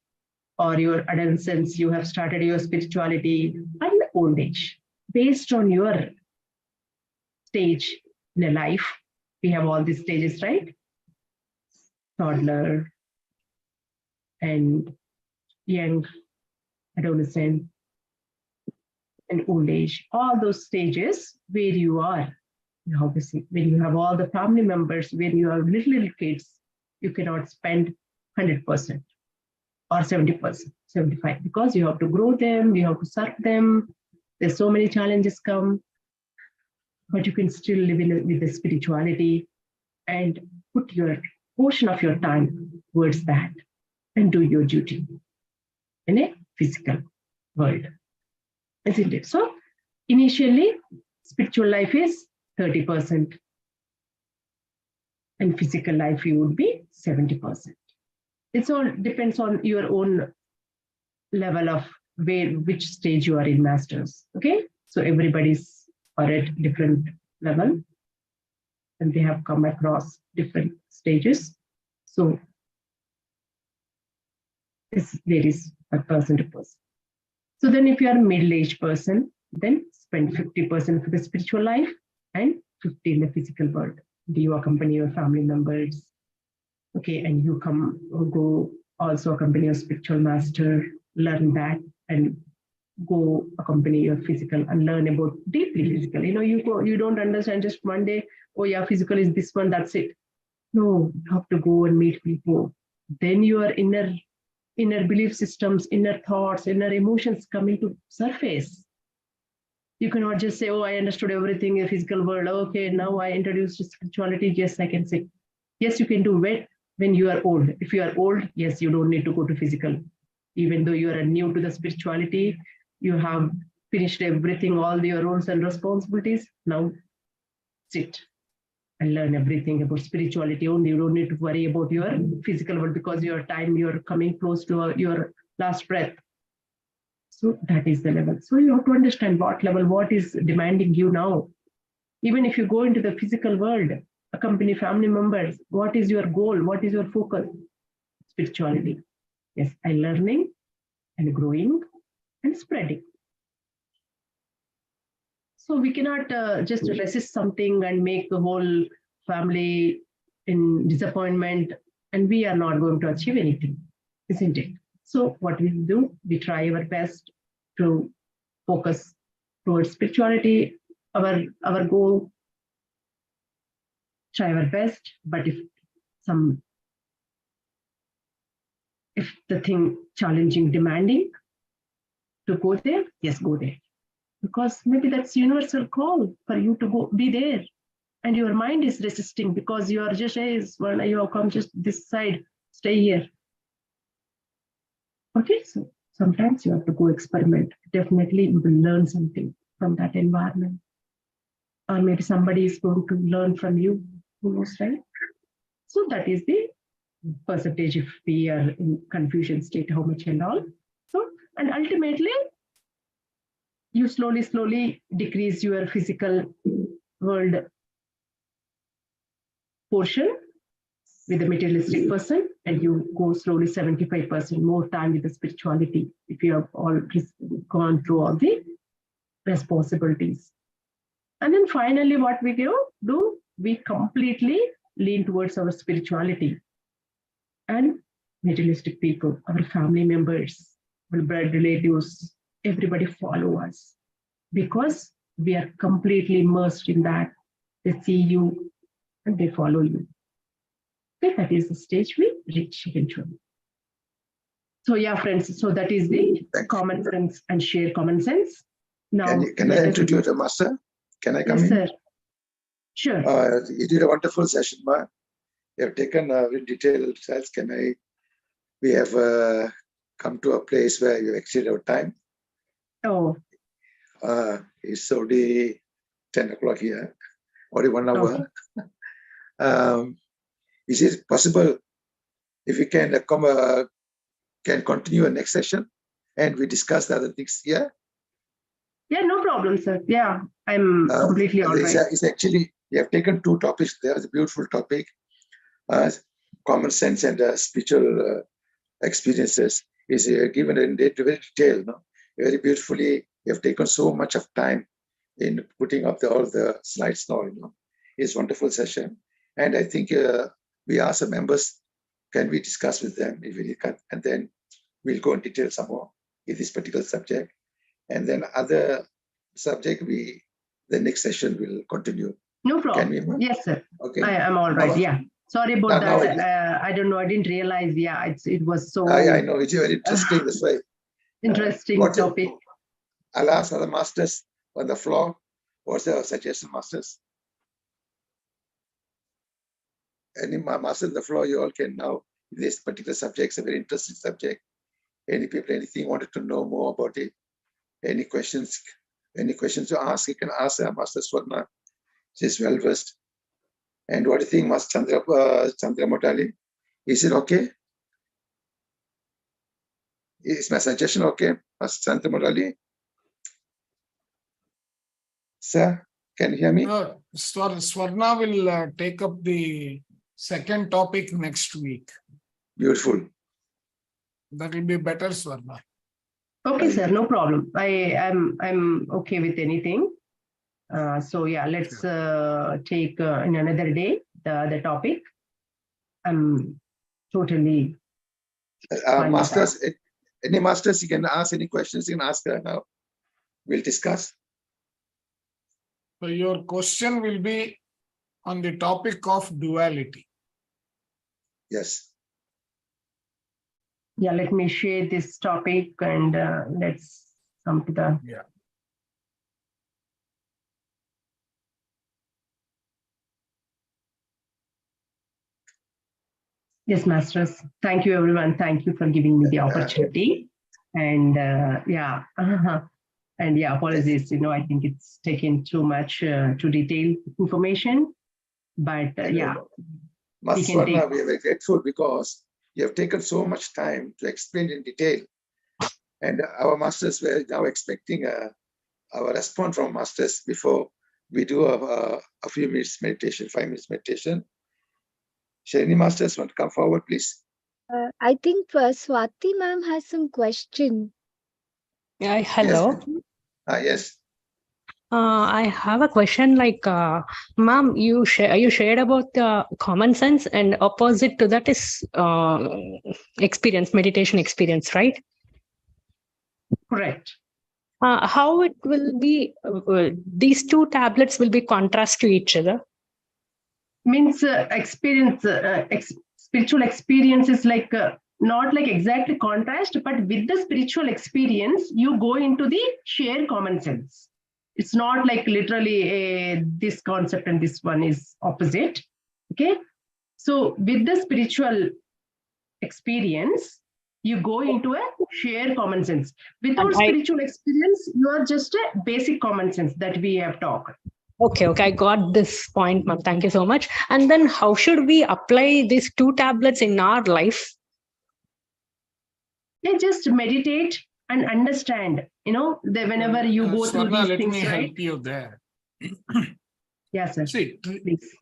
or your adolescence, you have started your spirituality and old age. Based on your stage in a life, we have all these stages, right? Toddler and young, adolescent, and old age, all those stages where you are. Obviously, when you have all the family members, when you have little kids, you cannot spend 100% or 70%, 75%, because you have to grow them, you have to serve them. There's so many challenges come, but you can still live with the spirituality and put your portion of your time towards that and do your duty in a physical world, isn't it? So initially, spiritual life is 30%, and physical life you would be 70%. It all depends on your own level of which stage you are in masters. Okay, so everybody's are at different level, and they have come across different stages. So this varies by person to person. So then if you are a middle-aged person, then spend 50% for the spiritual life and 50% in the physical world. Do you accompany your family members? Okay, and you go also accompany your spiritual master, learn that, and go accompany your physical and learn about deeply physical. You don't understand just one day, oh yeah, physical is this one, that's it. No, you have to go and meet people. Then your inner belief systems, inner thoughts, inner emotions coming to surface. You cannot just say, oh, I understood everything in the physical world. Okay, now I introduced spirituality. Yes, I can say. Yes, you can do it when you are old. If you are old, yes, you don't need to go to physical. Even though you are new to the spirituality, you have finished everything, all your roles and responsibilities. Now sit and learn everything about spirituality only. You don't need to worry about your physical world, because you're coming close to your last breath. So that is the level. So you have to understand what level, what is demanding you now. Even if you go into the physical world, accompany family members, what is your goal? What is your focus? Spirituality. Yes, I'm learning and growing and spreading. So we cannot just resist something and make the whole family in disappointment and we are not going to achieve anything, isn't it? So what we do, we try our best to focus towards spirituality, our goal, try our best, but if the thing challenging, demanding to go there, yes, go there. Because maybe that's universal call for you to go, be there. And your mind is resisting because you are just, hey, Swarna, you have come just this side, stay here. Okay, so sometimes you have to go experiment. Definitely you will learn something from that environment. Or maybe somebody is going to learn from you, who knows, right? So that is the percentage if we are in confusion state, how much and all. So, and ultimately, you slowly decrease your physical world portion with the materialistic person, and you go slowly 75% more time with the spirituality if you have all gone through all the responsibilities. And then finally, what we do, we completely lean towards our spirituality. And materialistic people, our family members, our blood relatives, everybody follow us because we are completely immersed in that. They see you and they follow you. Okay, that is the stage we reach eventually. So yeah, friends, so that is the common sense and share common sense. Now, can I introduce the master? Can I come yes, in? Sir. Sure. You did a wonderful session, Ma. You have taken very detailed results. We have come to a place where you exceeded our time. Oh. It's already 10 o'clock here, only 1 hour. Okay. Is it possible if we can continue a next session and we discuss the other things here? Yeah, no problem, sir. Yeah, I'm completely all right. It's actually, you have taken two topics. There is a beautiful topic, common sense and spiritual experiences. Is given in very detail, no? Very beautifully. You have taken so much of time in putting up all the slides now. It's a wonderful session, and I think we ask the members, can we discuss with them if we can, and then we'll go in detail some more in this particular subject, and then other subject the next session will continue. No problem. Yes, sir. Okay. I'm all right. Yeah. Sorry about that. I don't know. I didn't realize. Yeah, it was so. I know it's very interesting. That's why. Interesting topic. I'll ask other masters on the floor. What's the suggestion, masters? Any master on the floor, you all can now. This particular subject is a very interesting subject. Any people, anything wanted to know more about it? Any questions to ask? You can ask Master Swarna. She's well versed. And what do you think, Master Chandra Motali? Is it okay? Is my suggestion okay, Master Chandra Motali? Sir, can you hear me? No, Swarna will take up the second topic next week. Beautiful. That will be better, Swarna. Okay, sir, no problem. I'm okay with anything. So yeah, let's take in another day the topic. I'm totally. Masters, any masters, you can ask any questions. You can ask her now. We'll discuss. So your question will be on the topic of duality. Yes. Yeah, let me share this topic and let's come to the. Yeah. Yes, masters. Thank you, everyone. Thank you for giving me the opportunity. And yeah, and yeah, apologies. I think it's taken too much to detail information, but yeah. Master Swarna, we are very grateful because you have taken so much time to explain in detail. And our masters were now expecting our response from masters before we do a few minutes meditation, 5 minutes meditation. Shall any masters want to come forward, please? I think Swati ma'am has some question. Hello. Yes. Yes. I have a question ma'am, you shared about common sense, and opposite to that is experience, meditation experience, right? Correct. How it will be, these two tablets will be contrast to each other? Means spiritual experience is like not like exactly contrast, but with the spiritual experience, you go into the shared common sense. It's not like literally this concept and this one is opposite. Okay. So with the spiritual experience, you go into a shared common sense. Without spiritual experience, you are just a basic common sense that we have talked. Okay, I got this point, ma'am. Thank you so much. And then how should we apply these two tablets in our life? Yeah, just meditate and understand, whenever you go through Swarna, these let things, me right? help you there. Yes, sir. See, Please.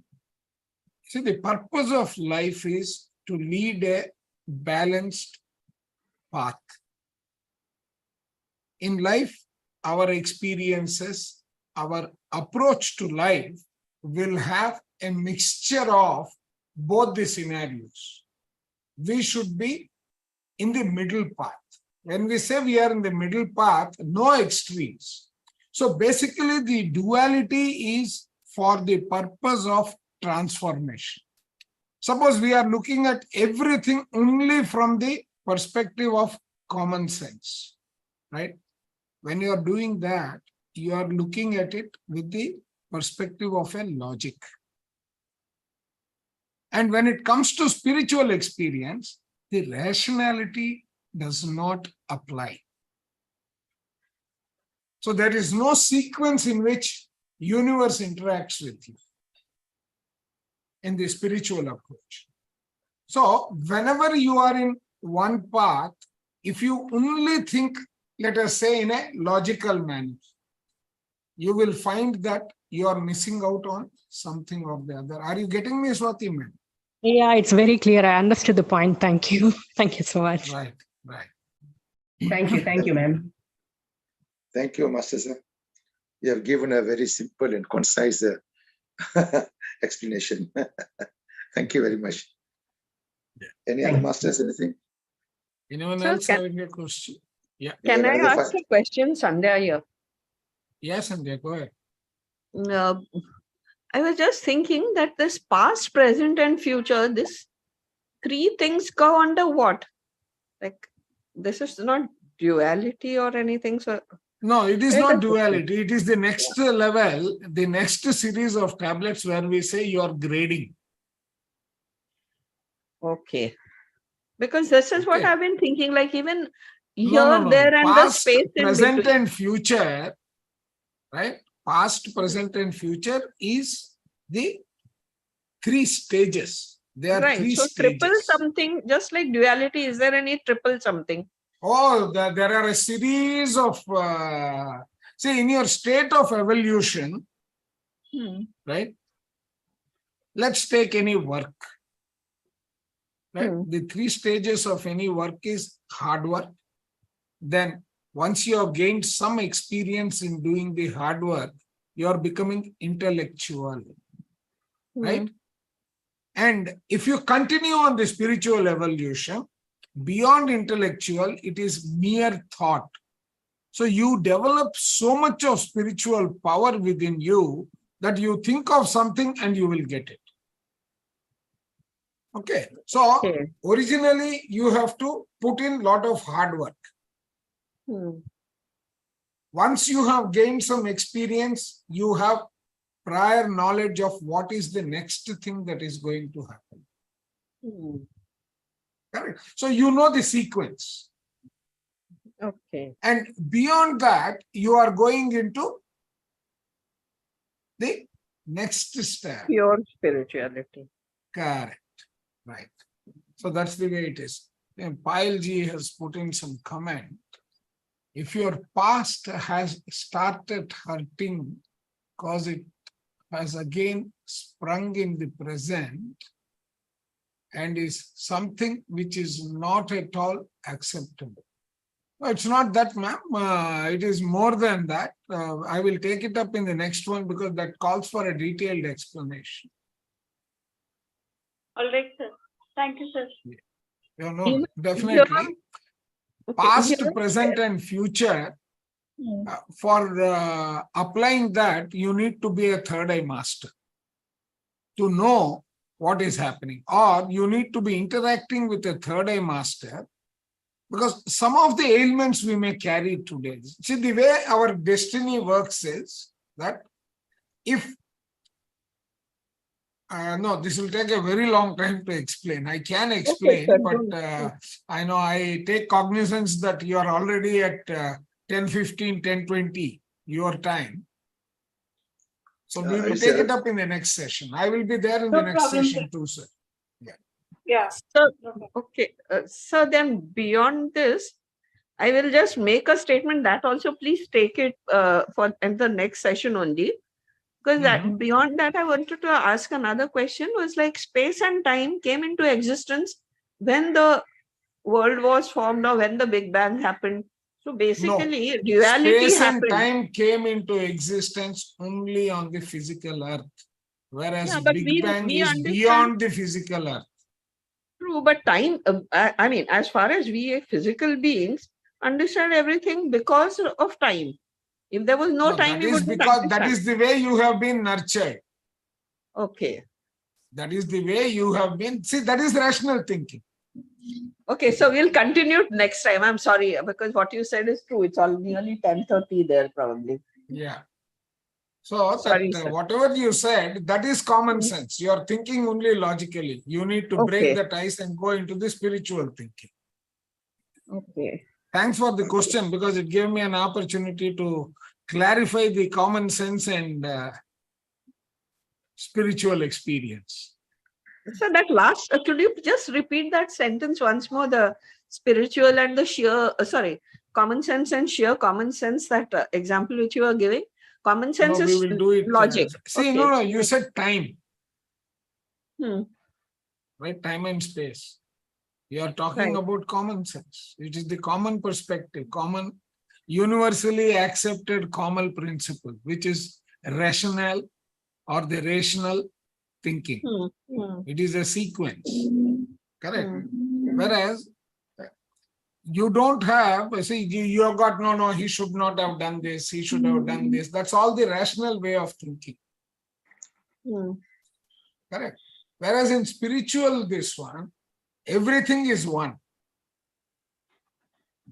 the purpose of life is to lead a balanced path. In life, our experiences, our approach to life will have a mixture of both the scenarios. We should be in the middle path. When we say we are in the middle path, no extremes. So basically, the duality is for the purpose of transformation. Suppose we are looking at everything only from the perspective of common sense, right? When you are doing that, you are looking at it with the perspective of a logic. And when it comes to spiritual experience, the rationality does not apply. So there is no sequence in which universe interacts with you in the spiritual approach. So whenever you are in one path, if you only think, let us say, in a logical manner, you will find that you are missing out on something or the other. Are you getting me, Swati, ma'am? Yeah, it's very clear. I understood the point. Thank you. Thank you so much. Right. Thank you, ma'am. Thank you, Master sir. You have given a very simple and concise explanation. Thank you very much. Any other masters, anything? Anyone Sir, else having a question? Yeah. Can I another ask a question, Sandhya here? Yes, Sandhya, go ahead. I was just thinking that this past, present, and future, this three things go under what? Like, this is not duality or anything. So No, it is not duality. It is the next level, the next series of tablets where we say you are grading. okay. Because this is what Okay. I've been thinking, like even here, No. there, and Past, the space in present, between. and future, right? Past, present, and future is the three stages. They are Right. three So stages. triple something, just like duality, is there any triple something? Oh, there are a series of, see, in your state of evolution, right? Let's take any work. Right? The three stages of any work is hard work. Then once you have gained some experience in doing the hard work, you are becoming intellectual, right? And if you continue on the spiritual evolution, beyond intellectual, it is mere thought. So you develop so much of spiritual power within you that you think of something and you will get it. Okay, so originally you have to put in a lot of hard work. Once you have gained some experience, you have prior knowledge of what is the next thing that is going to happen. Correct? So you know the sequence. Okay. And beyond that, you are going into the next step. Pure spirituality. Correct. Right. So that's the way it is. And Payal ji has put in some comment. If your past has started hurting because it has again sprung in the present and is something which is not at all acceptable. No, it's not that, ma'am. It is more than that. I will take it up in the next one because that calls for a detailed explanation. All right, sir. Thank you, sir. You know, Even- definitely. Okay, Past, here- present, and future. Hmm. For applying that, you need to be a third eye master to know what is happening, or you need to be interacting with a third eye master, because some of the ailments we may carry today. See, the way our destiny works is that if no, this will take a very long time to explain. I can explain, sir, but don't- I know I take cognizance that you are already at 10:15, 10:20 your time. So we will It's take a- it up in the next session. I will be there in No the next problem, session sir. too, sir. Yeah. So, Okay. okay, so then beyond this, I will just make a statement that also please take it for in the next session only. Because that beyond that, I wanted to ask another question was like space and time came into existence when the world was formed or when the Big Bang happened. So basically, duality Space and happened. time came into existence only on the physical earth, whereas Yeah, but Big Bang we is understand. beyond the physical earth. True, but time, I mean, as far as we physical beings understand everything because of time. If there was no No, time, that we is wouldn't because that understand. is the way you have been nurtured. Okay. That is the way you have been. See, that is rational thinking. Okay, so we'll continue next time. I'm sorry, because what you said is true. It's all nearly 10:30 there, probably. Yeah. So Sorry, that sir. whatever you said, that is common sense. You are thinking only logically. You need to break Okay. that ice and go into the spiritual thinking. Okay. Thanks for the question, because it gave me an opportunity to clarify the common sense and spiritual experience. So that last, could you just repeat that sentence once more? The spiritual and the sheer, common sense and sheer common sense, that example which you were giving. Common sense No, we is will do it. logic. See, Okay. no, you said time, Hmm. right? Time and space. You are talking Right. about common sense. It is the common perspective, common, universally accepted common principle, which is rational or the rational thinking. Hmm. Hmm. It is a sequence, correct? Hmm. Whereas you don't have, see, you have got, no, he should not have done this, he should have done this. That's all the rational way of thinking, Hmm. correct? Whereas in spiritual, this one, everything is one.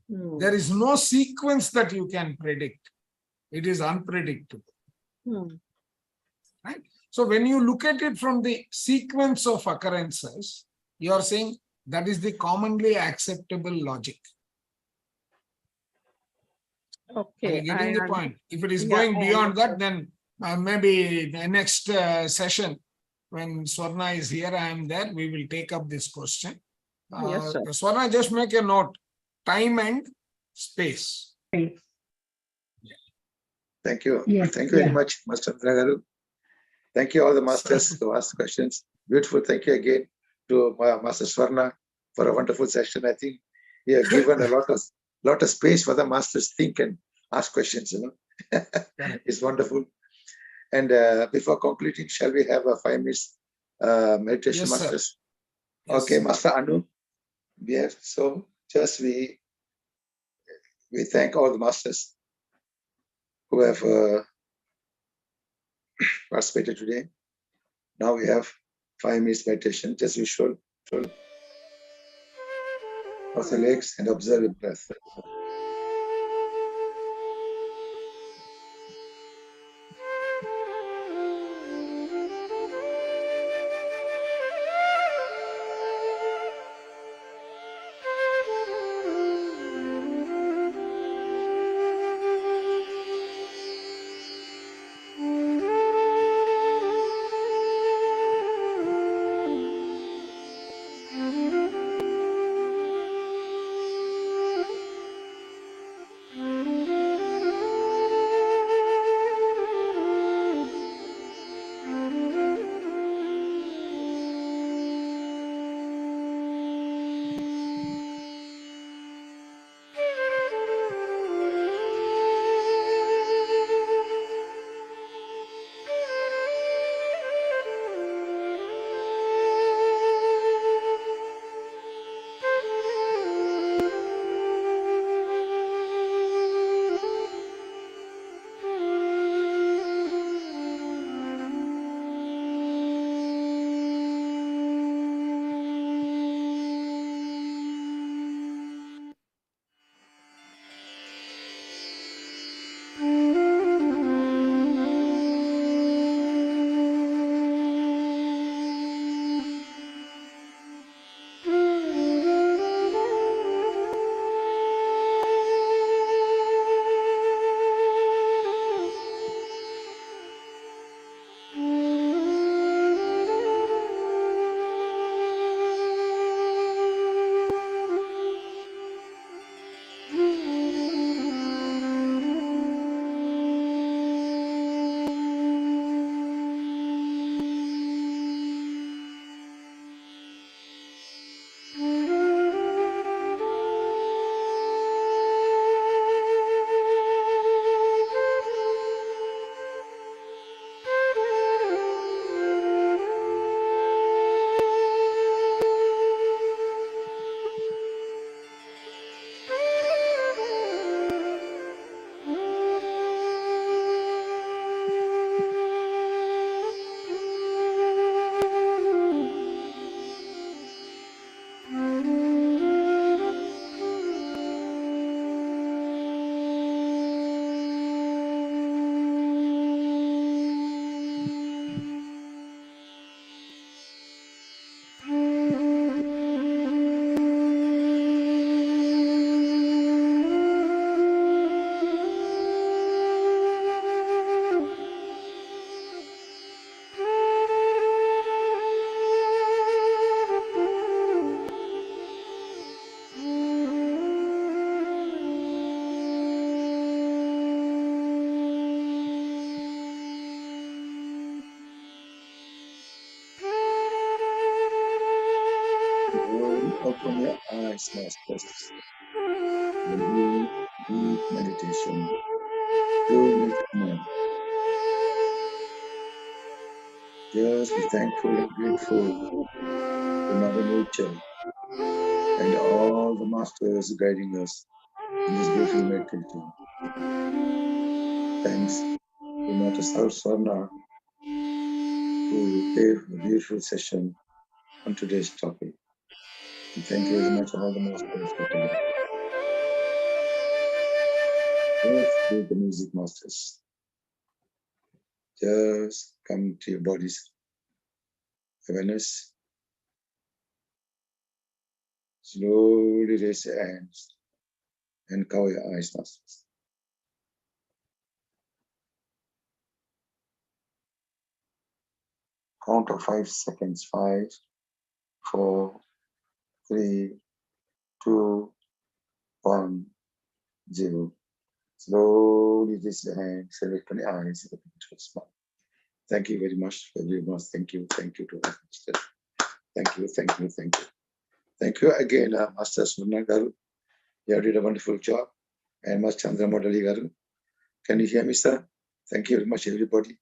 Hmm. There is no sequence that you can predict. It is unpredictable. Hmm. Right? So when you look at it from the sequence of occurrences, you are saying that is the commonly acceptable logic. Okay. Are you getting the point? If it is Yeah, going I beyond that, understand. then maybe the next session, when Swarna is here, I am there, we will take up this question. Yes, sir. Swarna, just make a note, time and space. Great. Thank you. Yes, Thank you very yeah. much, Master Garu. Thank you all the masters who asked questions. Beautiful. Thank you again to Master Swarna for a wonderful session. I think you have given a lot of space for the masters think and ask questions. It's wonderful. And before concluding, shall we have a 5 minutes meditation, Yes, sir. masters? Yes. Okay, Master Anu. Yes. So just we thank all the masters who have participated today. Now we have 5 minutes meditation, just visual. Cross the legs and observe your breath. masters. The deep meditation. True movement. Just be thankful and grateful to Mother Nature and all the masters guiding us in this beautiful meditation. Thanks to Mata Saraswati who gave a beautiful session on today's topic. And thank you very much all the masters for today. Let's do the music masters. Just come to your body's awareness. Slowly raise your hands and cover your eyes, masters. Count of 5 seconds. 5, 4, 3, 2, 1, 0. Slowly raise your hands and open your eyes and open your smile. Thank you very much, everyone. Thank you to our masters. Thank you. Thank you again, Master Surna Garu. You did a wonderful job. And Master Chandra Modali Garu. Can you hear me, sir? Thank you very much, everybody.